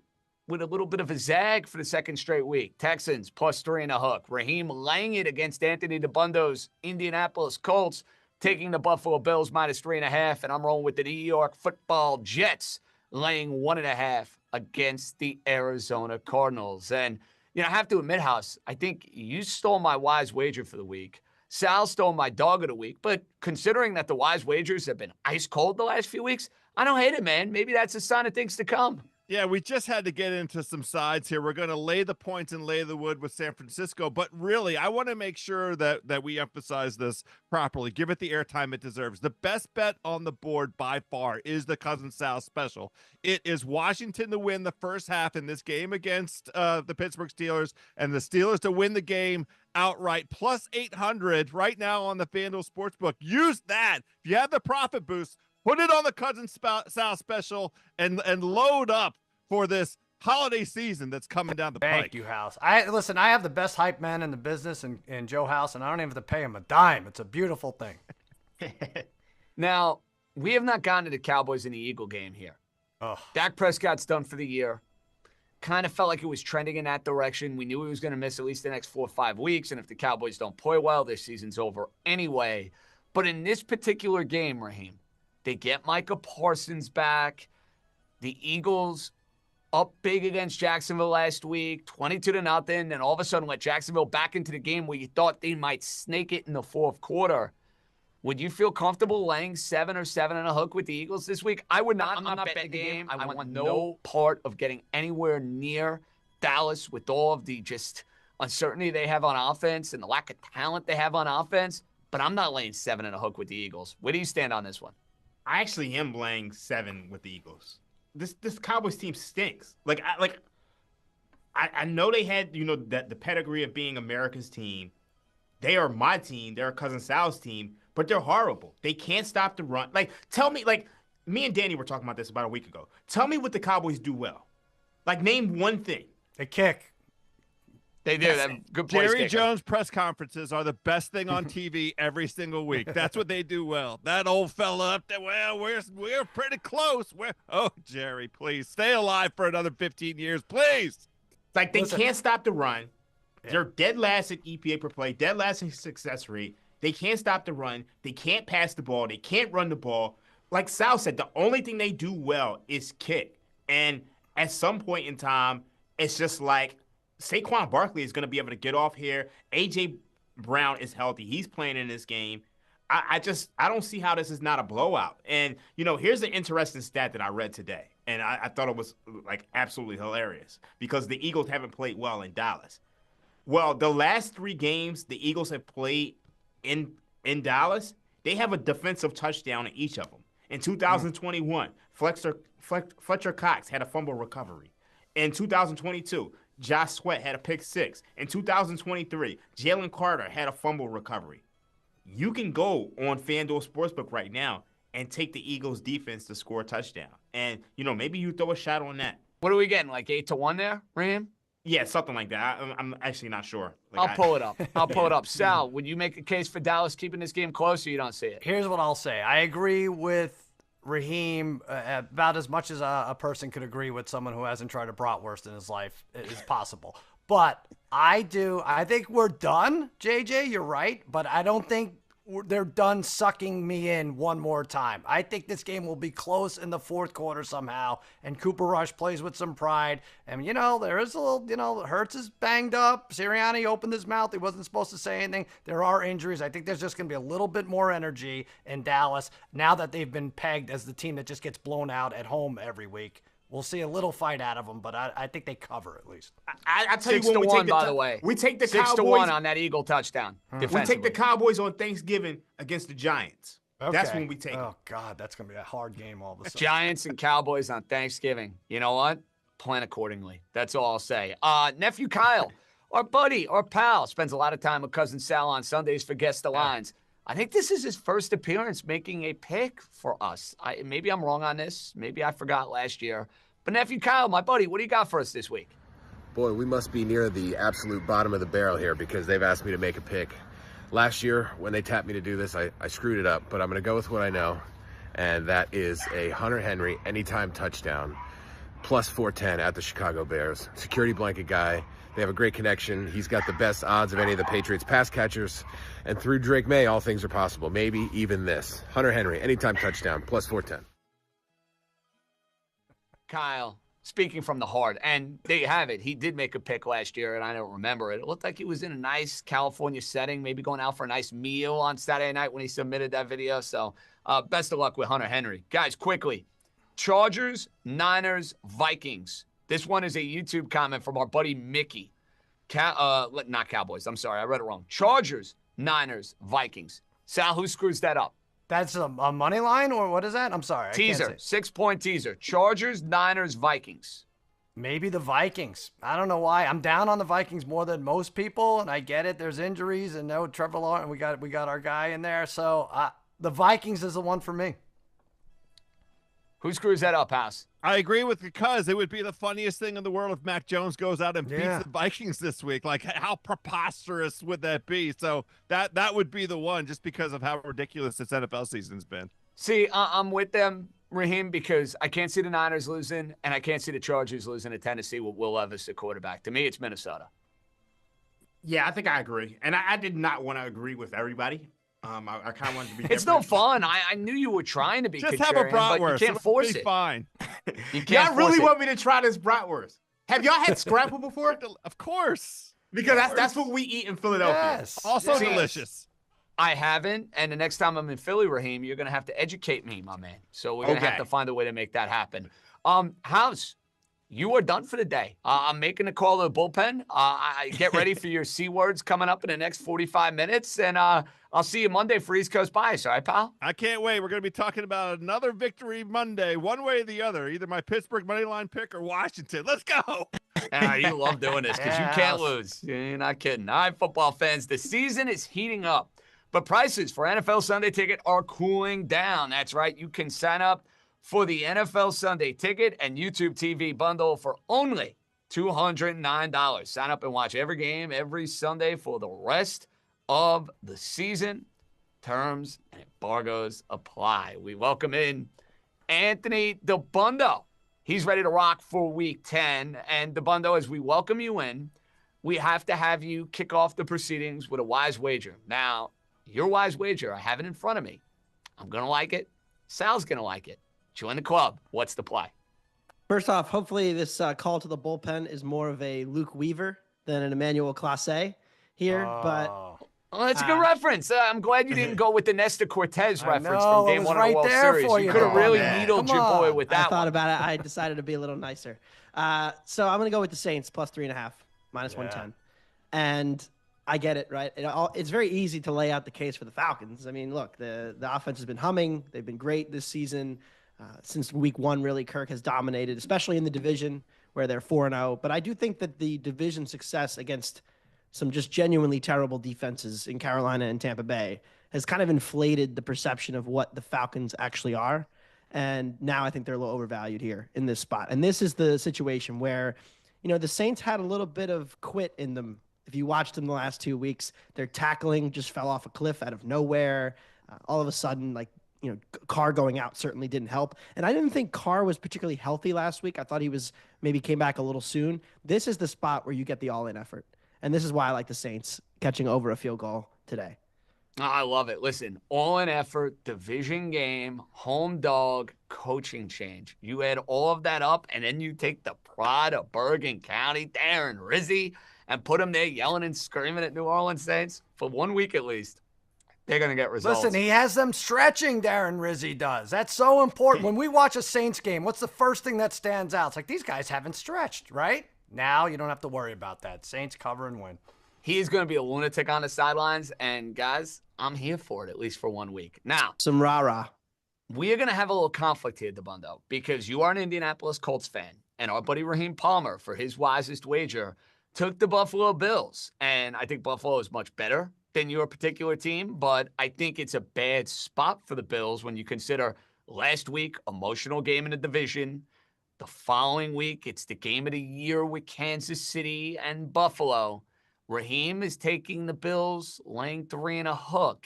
with a little bit of a zag for the second straight week. Texans plus 3.5. Raheem laying it against Anthony DeBundo's Indianapolis Colts, taking the Buffalo Bills minus 3.5. And I'm rolling with the New York Football Jets laying 1.5 against the Arizona Cardinals. And, I have to admit, House, I think you stole my wise wager for the week. Sal stole my dog of the week. But considering that the wise wagers have been ice cold the last few weeks, I don't hate it, man. Maybe that's a sign of things to come. Yeah, we just had to get into some sides here. We're going to lay the points and lay the wood with San Francisco, but really, I want to make sure that we emphasize this properly. Give it the airtime it deserves. The best bet on the board by far is the Cousin Sal special. It is Washington to win the first half in this game against the Pittsburgh Steelers, and the Steelers to win the game outright. Plus 800 right now on the FanDuel Sportsbook. Use that. If you have the profit boost, put it on the Cousin Sal special and load up for this holiday season that's coming down the pike. Thank you, House. I have the best hype man in the business in Joe House, and I don't even have to pay him a dime. It's a beautiful thing. Now, we have not gotten to the Cowboys and the Eagle game here. Ugh. Dak Prescott's done for the year. Kind of felt like it was trending in that direction. We knew he was going to miss at least the next 4 or 5 weeks, and if the Cowboys don't play well, their season's over anyway. But in this particular game, Raheem, they get Micah Parsons back. The Eagles up big against Jacksonville last week, 22-0. Then all of a sudden let Jacksonville back into the game where you thought they might snake it in the fourth quarter. Would you feel comfortable laying 7 or 7.5 with the Eagles this week? I would not. I'm not betting the game. I want no part of getting anywhere near Dallas with all of the just uncertainty they have on offense and the lack of talent they have on offense. But I'm not laying 7.5 with the Eagles. Where do you stand on this one? I actually am laying 7 with the Eagles. This Cowboys team stinks. I know they had the pedigree of being America's team. They are my team. They're Cousin Sal's team, but they're horrible. They can't stop the run. Tell me, me and Danny were talking about this about a week ago. Tell me what the Cowboys do well. Name one thing. They kick. They do. That good place Jerry kicker. Jones press conferences are the best thing on TV every single week. That's what they do well. That old fella up there, well, we're pretty close. Oh, Jerry, please stay alive for another 15 years, please. They can't stop the run. Yeah. They're dead last at EPA per play, dead last in success rate. They can't stop the run. They can't pass the ball. They can't run the ball. Like Sal said, the only thing they do well is kick. And at some point in time, it's just Saquon Barkley is going to be able to get off here. A.J. Brown is healthy. He's playing in this game. I don't see how this is not a blowout. And, here's an interesting stat that I read today, and I thought it was, absolutely hilarious because the Eagles haven't played well in Dallas. Well, the last 3 games the Eagles have played in Dallas, they have a defensive touchdown in each of them. In 2021, Fletcher Cox had a fumble recovery. In 2022, Josh Sweat had a pick 6. In 2023, Jalen Carter had a fumble recovery. You can go on FanDuel Sportsbook right now and take the Eagles defense to score a touchdown. And, maybe you throw a shot on that. What are we getting, 8-1 there, Raheem? Yeah, something like that. I'm actually not sure. I'll pull it up. Sal, would you make a case for Dallas keeping this game close or you don't see it? Here's what I'll say. I agree with Raheem about as much as a person could agree with someone who hasn't tried a bratwurst in his life is possible. But I think we're done, JJ. You're right. But I don't think they're done sucking me in one more time. I think this game will be close in the fourth quarter somehow, and Cooper Rush plays with some pride. And, there is a little, Hurts is banged up. Sirianni opened his mouth. He wasn't supposed to say anything. There are injuries. I think there's just going to be a little bit more energy in Dallas now that they've been pegged as the team that just gets blown out at home every week. We'll see a little fight out of them, but I think they cover at least. I tell you 6-1, by the way. We take the 6-1 on that Eagle touchdown. We take the Cowboys on Thanksgiving against the Giants. Okay. That's when we take it. Oh, God, that's going to be a hard game all of a sudden. Giants and Cowboys on Thanksgiving. You know what? Plan accordingly. That's all I'll say. Nephew Kyle, our buddy, our pal, spends a lot of time with Cousin Sal on Sundays for Guess the Lines. I think this is his first appearance making a pick for us. Maybe I'm wrong on this. Maybe I forgot last year. But Nephew Kyle, my buddy, what do you got for us this week? Boy, we must be near the absolute bottom of the barrel here because they've asked me to make a pick. Last year, when they tapped me to do this, I screwed it up. But I'm going to go with what I know, and that is a Hunter Henry anytime touchdown. plus 410 at the Chicago Bears. Security blanket guy. They have a great connection. He's got the best odds of any of the Patriots pass catchers. And through Drake May, all things are possible. Maybe even this. Hunter Henry, anytime touchdown, plus 410. Kyle, speaking from the heart, and there you have it. He did make a pick last year, and I don't remember it. It looked like he was in a nice California setting, maybe going out for a nice meal on Saturday night when he submitted that video. So best of luck with Hunter Henry. Guys, quickly, Chargers, Niners, Vikings. This one is a YouTube comment from our buddy Mickey. Not Cowboys. I'm sorry. I read it wrong. Chargers, Niners, Vikings. Sal, who screws that up? That's a money line, or what is that? I'm sorry. Teaser, 6-point teaser. Chargers, Niners, Vikings. Maybe the Vikings. I don't know why. I'm down on the Vikings more than most people, and I get it. There's injuries, and no Trevor Lawrence. We got our guy in there. So the Vikings is the one for me. Who screws that up, House? I agree with you, cuz it would be the funniest thing in the world if Mac Jones goes out and beats the Vikings this week. Like, how preposterous would that be? So that would be the one, just because of how ridiculous this NFL season's been. See, I'm with them, Raheem, because I can't see the Niners losing, and I can't see the Chargers losing to Tennessee with Will Levis at quarterback. To me, it's Minnesota. Yeah, I think I agree. And I did not want to agree with everybody. I kind of wanted to be It's no fun. I knew you were trying to be just have a bratwurst. But you can't force it. Fine. You can't y'all really want me to try this bratwurst? Have y'all had scrapple before? Of course. Because that's what we eat in Philadelphia. Yes. Also delicious. I haven't, and the next time I'm in Philly, Raheem, you're going to have to educate me, my man. So we're going to have to find a way to make that happen. House, you are done for the day. I'm making a call to the bullpen. I get ready for your C words coming up in the next 45 minutes, and I'll see you Monday for East Coast Bias. All right, pal? I can't wait. We're going to be talking about another victory Monday, one way or the other, either my Pittsburgh moneyline pick or Washington. Let's go. You love doing this because you can't lose. You're not kidding. All right, football fans, the season is heating up, but prices for NFL Sunday Ticket are cooling down. That's right. You can sign up for the NFL Sunday Ticket and YouTube TV bundle for only $209. Sign up and watch every game every Sunday for the rest of the season. Terms and embargoes apply. We welcome in Anthony DeBundo. He's ready to rock for Week 10. And DeBundo, as we welcome you in, we have to have you kick off the proceedings with a wise wager. Now, your wise wager, I have it in front of me. I'm going to like it. Sal's going to like it. Join the club. What's the play? First off, hopefully this call to the bullpen is more of a Luke Weaver than an Emmanuel Clase here. But that's a good reference. I'm glad you didn't go with the Nestor Cortez reference from Game 1 of the World Series. You could have really needled your boy with that I thought about it. I decided to be a little nicer. So I'm going to go with the Saints plus 3.5, minus 110. And I get it, right? It's very easy to lay out the case for the Falcons. I mean, look, the offense has been humming. They've been great this season. Since Week 1, really, Kirk has dominated, especially in the division where they're 4-0. But I do think that the division success against some just genuinely terrible defenses in Carolina and Tampa Bay has kind of inflated the perception of what the Falcons actually are. And now I think they're a little overvalued here in this spot. And this is the situation where, the Saints had a little bit of quit in them. If you watched them the last 2 weeks, their tackling just fell off a cliff out of nowhere. All of a sudden, Carr going out certainly didn't help. And I didn't think Carr was particularly healthy last week. I thought he was maybe came back a little soon. This is the spot where you get the all-in effort. And this is why I like the Saints catching over a field goal today. I love it. Listen, all-in effort, division game, home dog, coaching change. You add all of that up, and then you take the pride of Bergen County, Darren Rizzi, and put him there yelling and screaming at New Orleans Saints for 1 week at least. They're going to get results. Listen, he has them stretching, Darren Rizzi does. That's so important. When we watch a Saints game, what's the first thing that stands out? It's like, these guys haven't stretched, right? Now you don't have to worry about that. Saints cover and win. He is going to be a lunatic on the sidelines, and guys, I'm here for it, at least for 1 week. Now, some rah-rah. We are going to have a little conflict here, DeBundo, because you are an Indianapolis Colts fan, and our buddy Raheem Palmer, for his wisest wager, took the Buffalo Bills. And I think Buffalo is much better than your particular team, but I think it's a bad spot for the Bills when you consider last week, emotional game in the division. The following week, it's the game of the year with Kansas City and Buffalo. Raheem is taking the Bills, laying 3.5.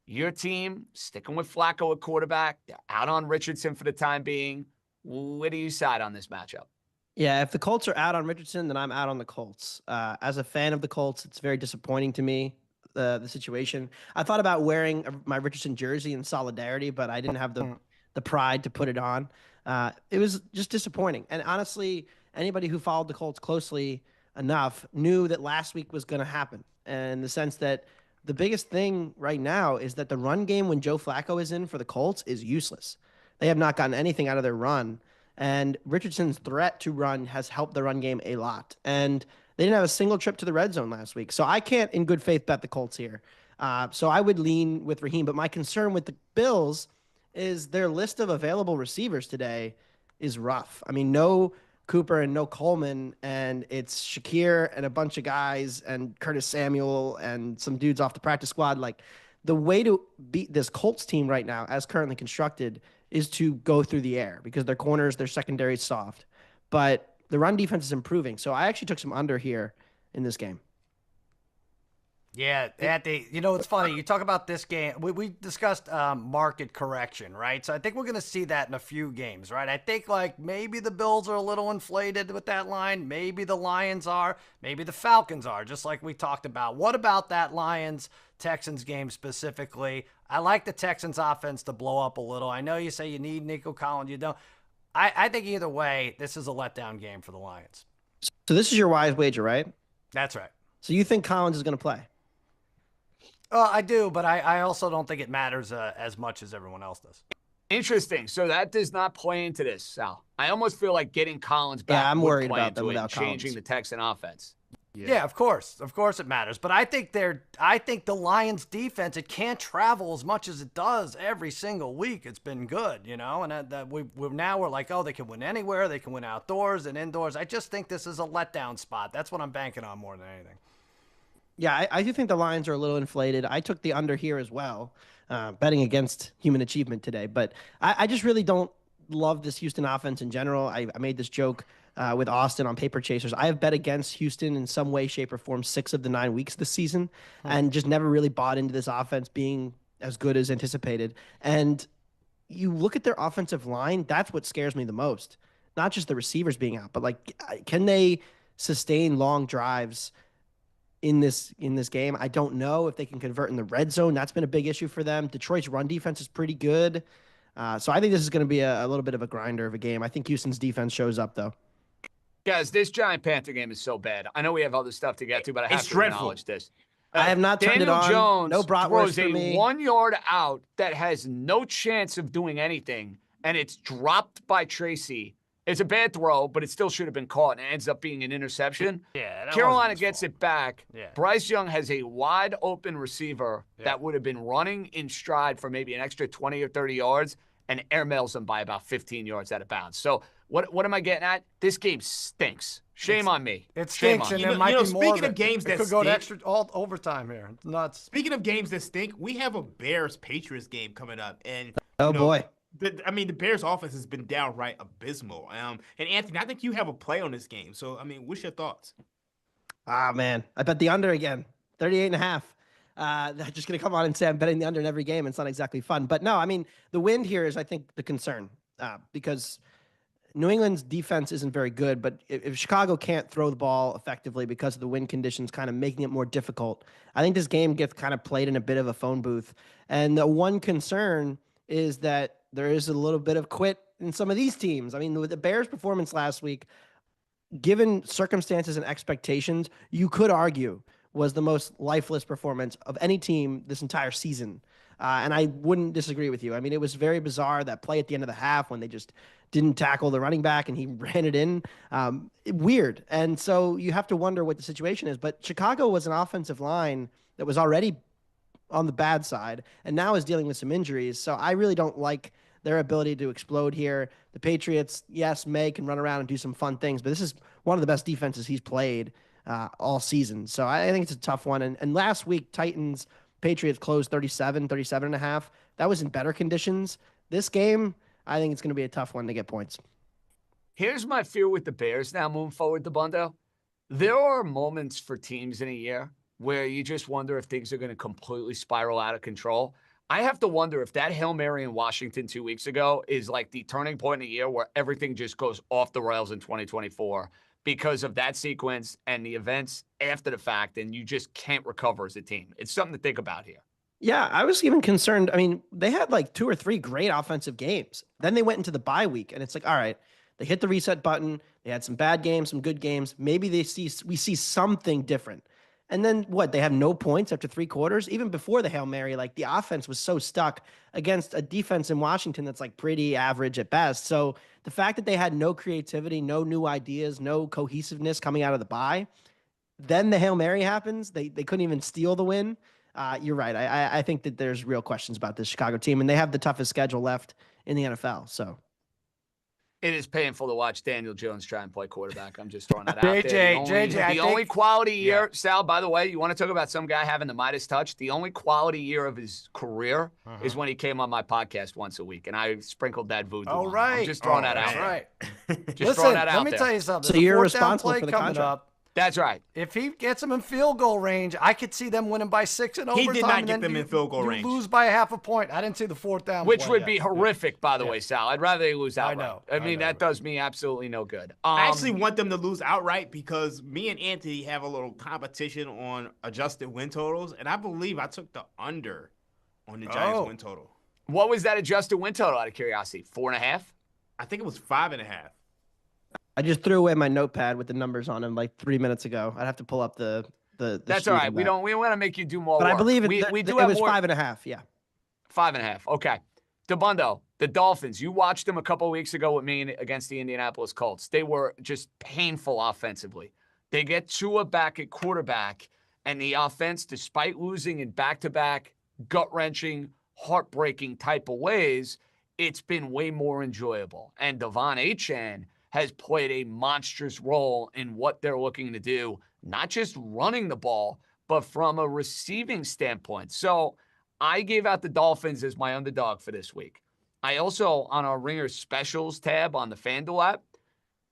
Your team, sticking with Flacco at quarterback. They're out on Richardson for the time being. Where do you side on this matchup? Yeah, if the Colts are out on Richardson, then I'm out on the Colts. As a fan of the Colts, it's very disappointing to me, the situation. I thought about wearing my Richardson jersey in solidarity, but I didn't have the pride to put it on. It was just disappointing. And honestly, anybody who followed the Colts closely enough knew that last week was going to happen. And in the sense that the biggest thing right now is that the run game when Joe Flacco is in for the Colts is useless. They have not gotten anything out of their run. And Richardson's threat to run has helped the run game a lot. And they didn't have a single trip to the red zone last week. So I can't, in good faith, bet the Colts here. So I would lean with Raheem. But my concern with the Bills is their list of available receivers today is rough. I mean, no Cooper and no Coleman, and it's Shakir and a bunch of guys and Curtis Samuel and some dudes off the practice squad. Like, the way to beat this Colts team right now, as currently constructed, is to go through the air because their corners, their secondary is soft. But the run defense is improving. So I actually took some under here in this game. Yeah, Anthony, it's funny. You talk about this game. We discussed market correction, right? So I think we're going to see that in a few games, right? I think, like, maybe the Bills are a little inflated with that line. Maybe the Lions are. Maybe the Falcons are, just like we talked about. What about that Lions-Texans game specifically? I like the Texans offense to blow up a little. I know you say you need Nico Collins. You don't. I think either way, this is a letdown game for the Lions. So this is your wise wager, right? That's right. So you think Collins is going to play? I do, but I also don't think it matters as much as everyone else does. Interesting. So that does not play into this, Sal. I almost feel like getting Collins back. Yeah, I'm would worried play about them into it, without changing Collins. the Texan offense. Yeah, of course it matters. But I think the Lions defense, it can't travel as much as it does every single week. It's been good, and we're like, oh, they can win anywhere. They can win outdoors and indoors. I just think this is a letdown spot. That's what I'm banking on more than anything. Yeah, I do think the Lions are a little inflated. I took the under here as well, betting against human achievement today. But I just really don't love this Houston offense in general. I made this joke with Austin on Paper Chasers. I have bet against Houston in some way, shape, or form 6 of the 9 weeks this season, and just never really bought into this offense being as good as anticipated. And you look at their offensive line, that's what scares me the most. Not just the receivers being out, but, like, can they sustain long drives in this game? I don't know if they can convert in the red zone. That's been a big issue for them. Detroit's run defense is pretty good. So I think this is going to be a little bit of a grinder of a game. I think Houston's defense shows up, though. Guys, this Giant Panther game is so bad. I know we have other stuff to get to, but I have to acknowledge this. I have not turned it on. Daniel Jones no bratwurst throws for me. a 1-yard out that has no chance of doing anything, and it's dropped by Tracy. It's a bad throw, but it still should have been caught, and it ends up being an interception. Yeah, Carolina gets it back. Yeah. Bryce Young has a wide-open receiver that would have been running in stride for maybe an extra 20 or 30 yards, and airmails him by about 15 yards out of bounds. So what am I getting at? This game stinks. Shame on me. It stinks, and there might be more. Speaking of games that could go to stink, all overtime here. It's nuts. Speaking of games that stink, we have a Bears-Patriots game coming up, and boy. The Bears' offense has been downright abysmal. And Anthony, I think you have a play on this game. So, what's your thoughts? Ah, man. I bet the under again. 38.5. I'm just going to come on and say I'm betting the under in every game. It's not exactly fun. But no, the wind here is, I think, the concern because New England's defense isn't very good. But if Chicago can't throw the ball effectively because of the wind conditions kind of making it more difficult, I think this game gets kind of played in a bit of a phone booth. And the one concern is that there is a little bit of quit in some of these teams. With the Bears' performance last week, given circumstances and expectations, you could argue was the most lifeless performance of any team this entire season. And I wouldn't disagree with you. It was very bizarre, that play at the end of the half when they just didn't tackle the running back and he ran it in. Weird. And so you have to wonder what the situation is. But Chicago was an offensive line that was already on the bad side and now is dealing with some injuries. So I really don't like their ability to explode here. The Patriots, yes, May can run around and do some fun things, but this is one of the best defenses he's played all season. So I think it's a tough one. And last week, Patriots closed 37.5. That was in better conditions. This game, I think it's going to be a tough one to get points. Here's my fear with the Bears now moving forward, DeBundo. There are moments for teams in a year where you just wonder if things are going to completely spiral out of control. I have to wonder if that Hail Mary in Washington 2 weeks ago is like the turning point in the year where everything just goes off the rails in 2024 because of that sequence and the events after the fact, and you just can't recover as a team. It's something to think about here. Yeah, I was even concerned. I mean, they had like 2 or 3 great offensive games. Then they went into the bye week, and it's like, all right, they hit the reset button. They had some bad games, some good games. Maybe we see something different. And then what? They have no points after 3 quarters. Even before the Hail Mary, like the offense was so stuck against a defense in Washington that's like pretty average at best. So the fact that they had no creativity, no new ideas, no cohesiveness coming out of the bye, then the Hail Mary happens. They couldn't even steal the win. You're right. I think that there's real questions about this Chicago team, and they have the toughest schedule left in the NFL. So it is painful to watch Daniel Jones try and play quarterback. I'm just throwing that out JJ, there. The only quality year, Yeah. Sal, by the way, you want to talk about some guy having the Midas touch? The only quality year of his career is when he came on my podcast once a week, and I sprinkled that voodoo on him. I'm just throwing that out man. there. Right. Just throwing that out let me there. tell you something. So The you're fourth down responsible play for the coming contract. up. That's right. If he gets them in field goal range, I could see them winning by 6 in overtime. He did not and get then them in field goal range. You lose by a half a point. I didn't see the fourth down Which play would yet. be horrific, by the way, Sal. I'd rather they lose outright. know. I mean, know, that does me absolutely no good. I actually want them to lose outright because me and Anthony have a little competition on adjusted win totals, and I believe I took the under on the Giants win total. What was that adjusted win total out of curiosity? 4.5? I think it was 5.5. I just threw away my notepad with the numbers on them like 3 minutes ago. I'd have to pull up the That's sheet all right. of We that. want to make you do more But work. I believe we do it have was more. 5.5. Yeah. 5.5. Okay. DeBundo, the Dolphins. You watched them a couple of weeks ago with me against the Indianapolis Colts. They were just painful offensively. They get Tua back at quarterback, and the offense, despite losing in back-to-back, gut-wrenching, heartbreaking type of ways, it's been way more enjoyable. And Devon Achane has played a monstrous role in what they're looking to do, not just running the ball, but from a receiving standpoint. So I gave out the Dolphins as my underdog for this week. I also, on our Ringer Specials tab on the FanDuel app,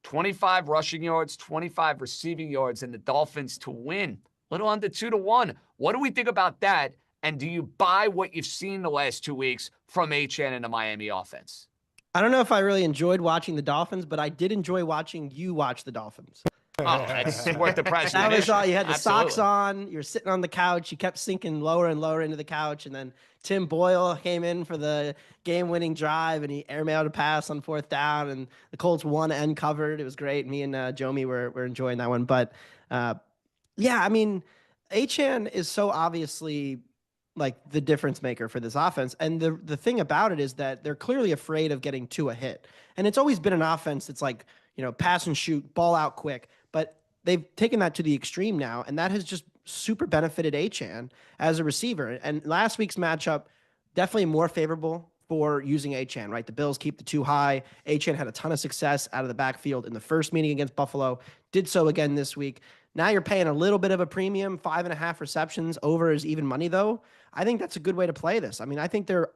25 rushing yards, 25 receiving yards, and the Dolphins to win. A little under 2-1. What do we think about that? And do you buy what you've seen the last 2 weeks from Achane and the Miami offense? I don't know if I really enjoyed watching the Dolphins, but I did enjoy watching you watch the Dolphins. Oh, that's worth the price. That was all. You had the Absolutely. socks on. You were sitting on the couch. You kept sinking lower and lower into the couch. And then Tim Boyle came in for the game-winning drive, and he airmailed a pass on 4th down. And the Colts won and covered. It was great. Me and Jomi were enjoying that one. But, yeah, I mean, Achane is so obviously like the difference maker for this offense. And the thing about it is that they're clearly afraid of getting to a hit. And it's always been an offense that's like, you know, pass and shoot, ball out quick. But they've taken that to the extreme now, and that has just super benefited Achane as a receiver. And last week's matchup, definitely more favorable for using Achane, right? The Bills keep the 2 high. Achane had a ton of success out of the backfield in the first meeting against Buffalo, did so again this week. Now you're paying a little bit of a premium, 5.5 receptions over is even money, though. I think that's a good way to play this. I mean, I think they're,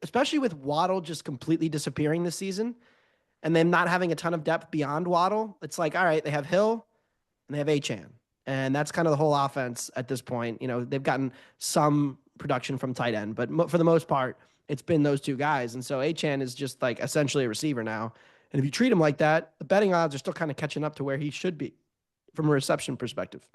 especially with Waddle just completely disappearing this season and them not having a ton of depth beyond Waddle, it's like, all right, they have Hill and they have Achane. And that's kind of the whole offense at this point. You know, they've gotten some production from tight end, but for the most part, it's been those 2 guys. And so Achane is just like essentially a receiver now. And if you treat him like that, the betting odds are still kind of catching up to where he should be from a reception perspective.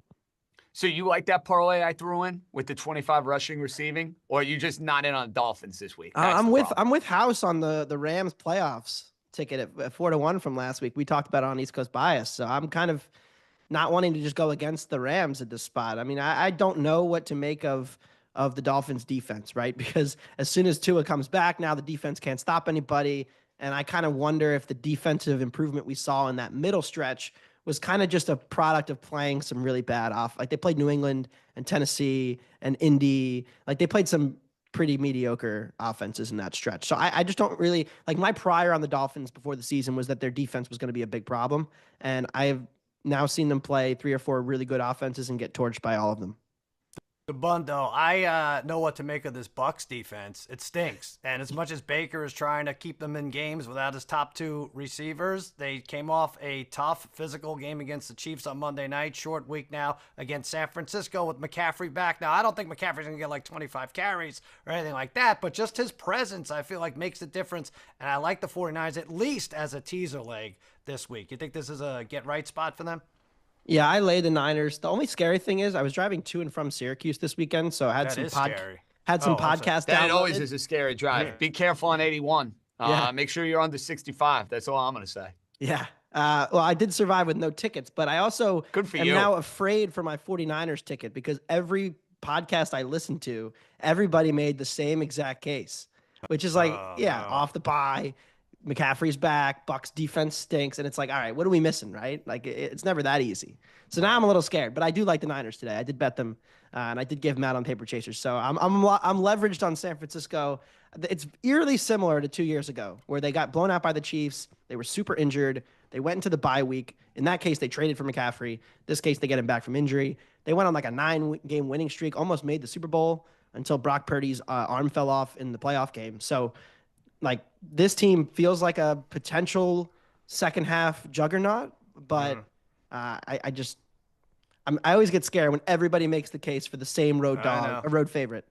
So you like that parlay I threw in with the 25 rushing receiving, or are you just not in on Dolphins this week? I'm with House on the Rams playoffs ticket at 4-1 from last week. We talked about it on East Coast Bias. So I'm kind of not wanting to just go against the Rams at this spot. I mean, I don't know what to make of the Dolphins defense, right? Because as soon as Tua comes back, now the defense can't stop anybody. And I kind of wonder if the defensive improvement we saw in that middle stretch was kind of just a product of playing some really bad off. Like they played New England and Tennessee and Indy. Like they played some pretty mediocre offenses in that stretch. So I just don't really like my prior on the Dolphins before the season was that their defense was going to be a big problem. And I've now seen them play 3 or 4 really good offenses and get torched by all of them. Bundo, I know what to make of this Bucks defense. It stinks. And as much as Baker is trying to keep them in games without his top two receivers, they came off a tough physical game against the Chiefs on Monday night. Short week now against San Francisco with McCaffrey back. Now, I don't think McCaffrey's going to get like 25 carries or anything like that, but just his presence, I feel like, makes a difference. And I like the 49ers at least as a teaser leg this week. You think this is a get-right spot for them? Yeah, I lay the Niners. The only scary thing is I was driving to and from Syracuse this weekend, so I had That some is scary. podcasts That downloaded. always is a scary drive. Be careful on 81. Yeah. Make sure you're under 65. That's all I'm going to say. Yeah. Well, I did survive with no tickets, but I also Good for am you. now afraid for my 49ers ticket because every podcast I listened to, everybody made the same exact case, which is like, off the bye. McCaffrey's back. Bucks defense stinks. And it's like, all right, what are we missing, right? Like, it's never that easy. So now I'm a little scared, but I do like the Niners today. I did bet them, and I did give them out on Paper Chasers. So I'm leveraged on San Francisco. It's eerily similar to 2 years ago where they got blown out by the Chiefs. They were super injured. They went into the bye week. In that case, they traded for McCaffrey. This case, they get him back from injury. They went on like a 9-game winning streak, almost made the Super Bowl until Brock Purdy's arm fell off in the playoff game. So, like, this team feels like a potential second half juggernaut, but I always get scared when everybody makes the case for the same road dog, a road favorite.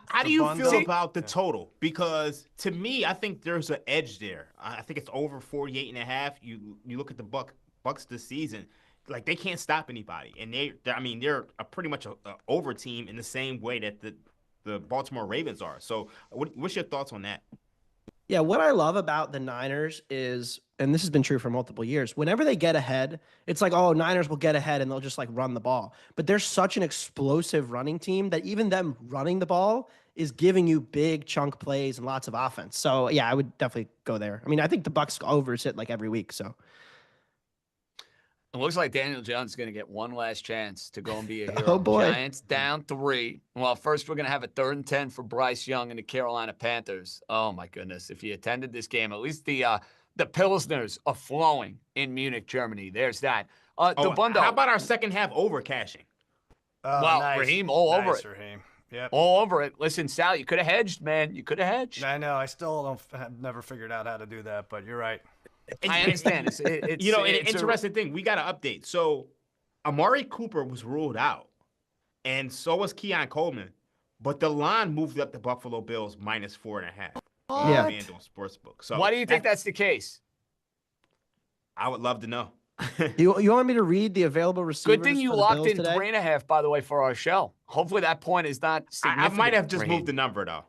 How do you feel about the total? Because to me, I think there's an edge there. I think it's over 48.5. You look at the Bucks this season, like they can't stop anybody, and they're pretty much a over team in the same way that the Baltimore Ravens are. So, what's your thoughts on that? Yeah, what I love about the Niners is, and this has been true for multiple years, whenever they get ahead, it's like, oh, Niners will get ahead and they'll just like run the ball. But they're such an explosive running team that even them running the ball is giving you big chunk plays and lots of offense. So yeah, I would definitely go there. I mean, I think the Bucks overs hit like every week. So it looks like Daniel Jones is going to get one last chance to go and be a hero. Oh, boy. Giants down 3. Well, first we're going to have a 3rd and 10 for Bryce Young and the Carolina Panthers. Oh, my goodness. If you attended this game, at least the Pilsners are flowing in Munich, Germany. There's that. How about our second half over cashing? Well, nice. Raheem, all over it. Raheem. Yep. All over it. Listen, Sal, you could have hedged, man. You could have hedged. I know. I still have never figured out how to do that, but you're right. I understand. It's an interesting thing. We got an update. So, Amari Cooper was ruled out, and so was Keon Coleman. But the line moved up the Buffalo Bills -4.5. Yeah. FanDuel Sportsbook. So why do you think that's the case? I would love to know. you want me to read the available receivers? Good thing you for the locked Bills in today? 3.5, by the way, for our show. Hopefully that point is not I significant. might have just Raheem. moved the number, though.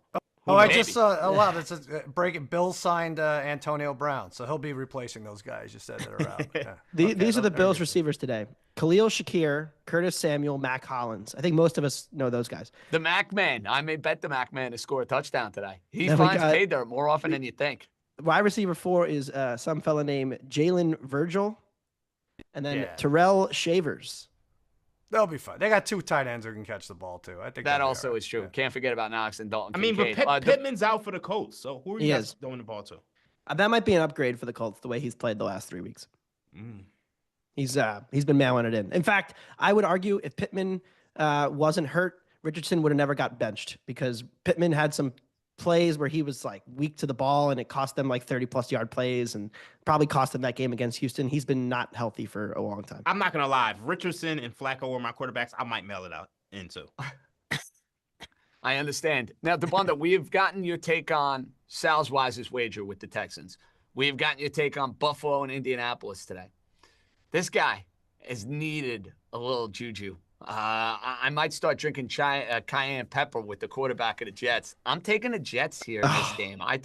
Oh, I Maybe. just saw. Wow, that's a break. Bill signed Antonio Brown, so he'll be replacing those guys you said that are out. Yeah. These are the Bills receivers today: Khalil Shakir, Curtis Samuel, Mac Hollins. I think most of us know those guys. The Mac Man. I may bet the Mac Man to score a touchdown today. He Then we finds got- pay dirt more often than you think. Wide receiver 4 is some fella named Jalen Virgil, and then Yeah. Terrell Shavers. They'll be fine. They got 2 tight ends who can catch the ball too. I think That they'll be also all right. is true. Yeah. Can't forget about Knox and Dalton I mean, but Kincaid. Pittman's out for the Colts, so who are He you is. guys throwing the ball to? That might be an upgrade for the Colts the way he's played the last 3 weeks. He's been mailing it in. In fact, I would argue if Pittman wasn't hurt, Richardson would have never got benched because Pittman had some plays where he was like weak to the ball and it cost them like 30+ yard plays and probably cost them that game against Houston. He's been not healthy for a long time. I'm not going to lie. If Richardson and Flacco were my quarterbacks, I might mail it out into. I understand. Now, DeBunda, we have gotten your take on Sal's wisest wager with the Texans. We have gotten your take on Buffalo and Indianapolis today. This guy has needed a little juju. I might start drinking cayenne pepper with the quarterback of the Jets. I'm taking the Jets here in this game. I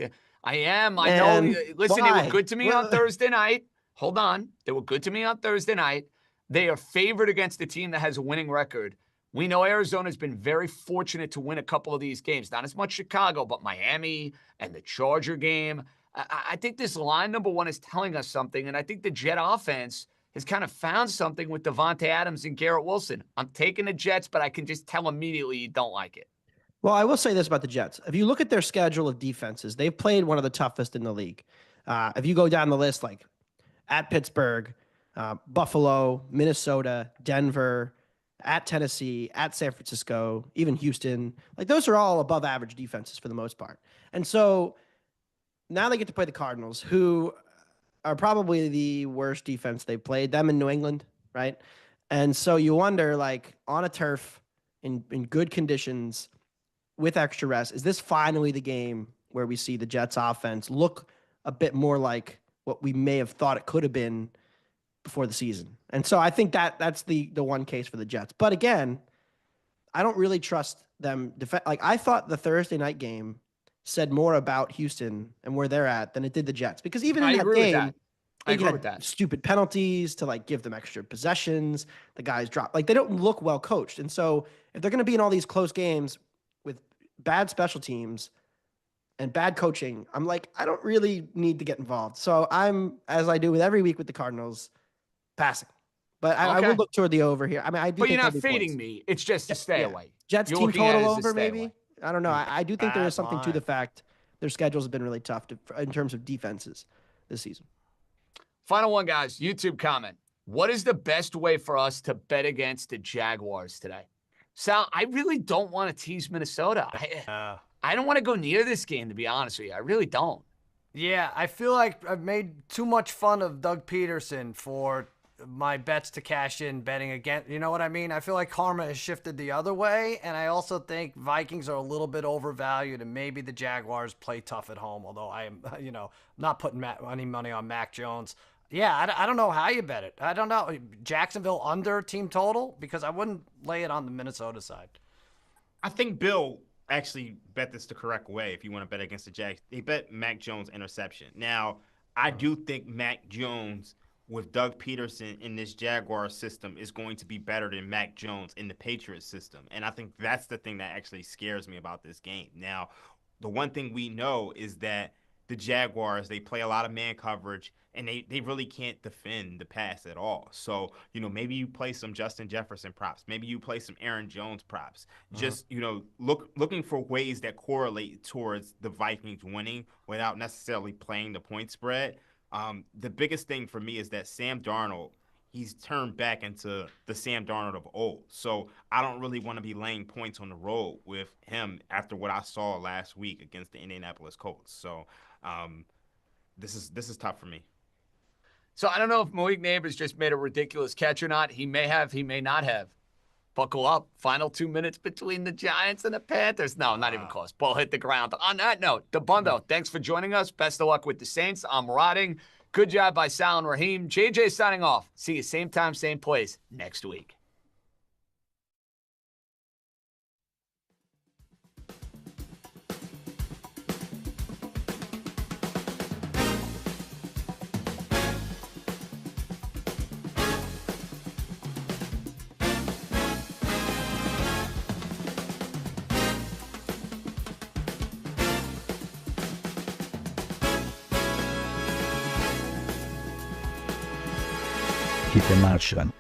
am. I know. Man, Listen, they why? were good to me on Thursday night. Hold on. They were good to me on Thursday night. They are favored against a team that has a winning record. We know Arizona's been very fortunate to win a couple of these games. Not as much Chicago, but Miami and the Charger game. I think this line, number one, is telling us something, and I think the Jet offense has kind of found something with Devontae Adams and Garrett Wilson. I'm taking the Jets, but I can just tell immediately you don't like it. Well, I will say this about the Jets. If you look at their schedule of defenses, they've played one of the toughest in the league. If you go down the list, like at Pittsburgh, Buffalo, Minnesota, Denver, at Tennessee, at San Francisco, even Houston. Like those are all above average defenses for the most part. And so now they get to play the Cardinals, who are probably the worst defense they've played, them in New England, right? And so you wonder, like, on a turf in good conditions with extra rest, is this finally the game where we see the Jets offense look a bit more like what we may have thought it could have been before the season? And so I think that's the one case for the Jets. But again, I don't really trust them. Like, I thought the Thursday night game said more about Houston and where they're at than it did the Jets. Because even in that game, I agree with that. Stupid penalties to like give them extra possessions. The guys drop, like they don't look well coached. And so if they're going to be in all these close games with bad special teams and bad coaching, I'm like, I don't really need to get involved. So I'm, as I do with every week with the Cardinals, passing. But I would look toward the over here. I mean, I do. But you're not feeding me. It's just to stay away. Jets you're team total over, maybe. Away. I don't know. I do think there is something to the fact their schedules have been really tough in terms of defenses this season. Final one, guys. YouTube comment. What is the best way for us to bet against the Jaguars today? Sal, I really don't want to tease Minnesota. I don't want to go near this game, to be honest with you. I really don't. Yeah, I feel like I've made too much fun of Doug Peterson for my bets to cash in betting again. You know what I mean? I feel like karma has shifted the other way, and I also think Vikings are a little bit overvalued, and maybe the Jaguars play tough at home, although I am, not putting any money on Mac Jones. Yeah, I don't know how you bet it. I don't know. Jacksonville under team total? Because I wouldn't lay it on the Minnesota side. I think Bill actually bet this the correct way if you want to bet against the Jags. They bet Mac Jones interception. Now, I do think Mac Jones with Doug Peterson in this Jaguar system is going to be better than Mac Jones in the Patriots system. And I think that's the thing that actually scares me about this game. Now, the one thing we know is that the Jaguars, they play a lot of man coverage, and they really can't defend the pass at all. So, maybe you play some Justin Jefferson props. Maybe you play some Aaron Jones props. Just, looking for ways that correlate towards the Vikings winning without necessarily playing the point spread. The biggest thing for me is that Sam Darnold, he's turned back into the Sam Darnold of old. So I don't really want to be laying points on the road with him after what I saw last week against the Indianapolis Colts. So this is tough for me. So I don't know if Malik Neighbors just made a ridiculous catch or not. He may have, he may not have. Buckle up. Final 2 minutes between the Giants and the Panthers. No, not even close. Ball hit the ground. On that note, DeBundo, thanks for joining us. Best of luck with the Saints. I'm rotting. Good job by Sal and Raheem. JJ signing off. See you same time, same place next week. Keep in Martian.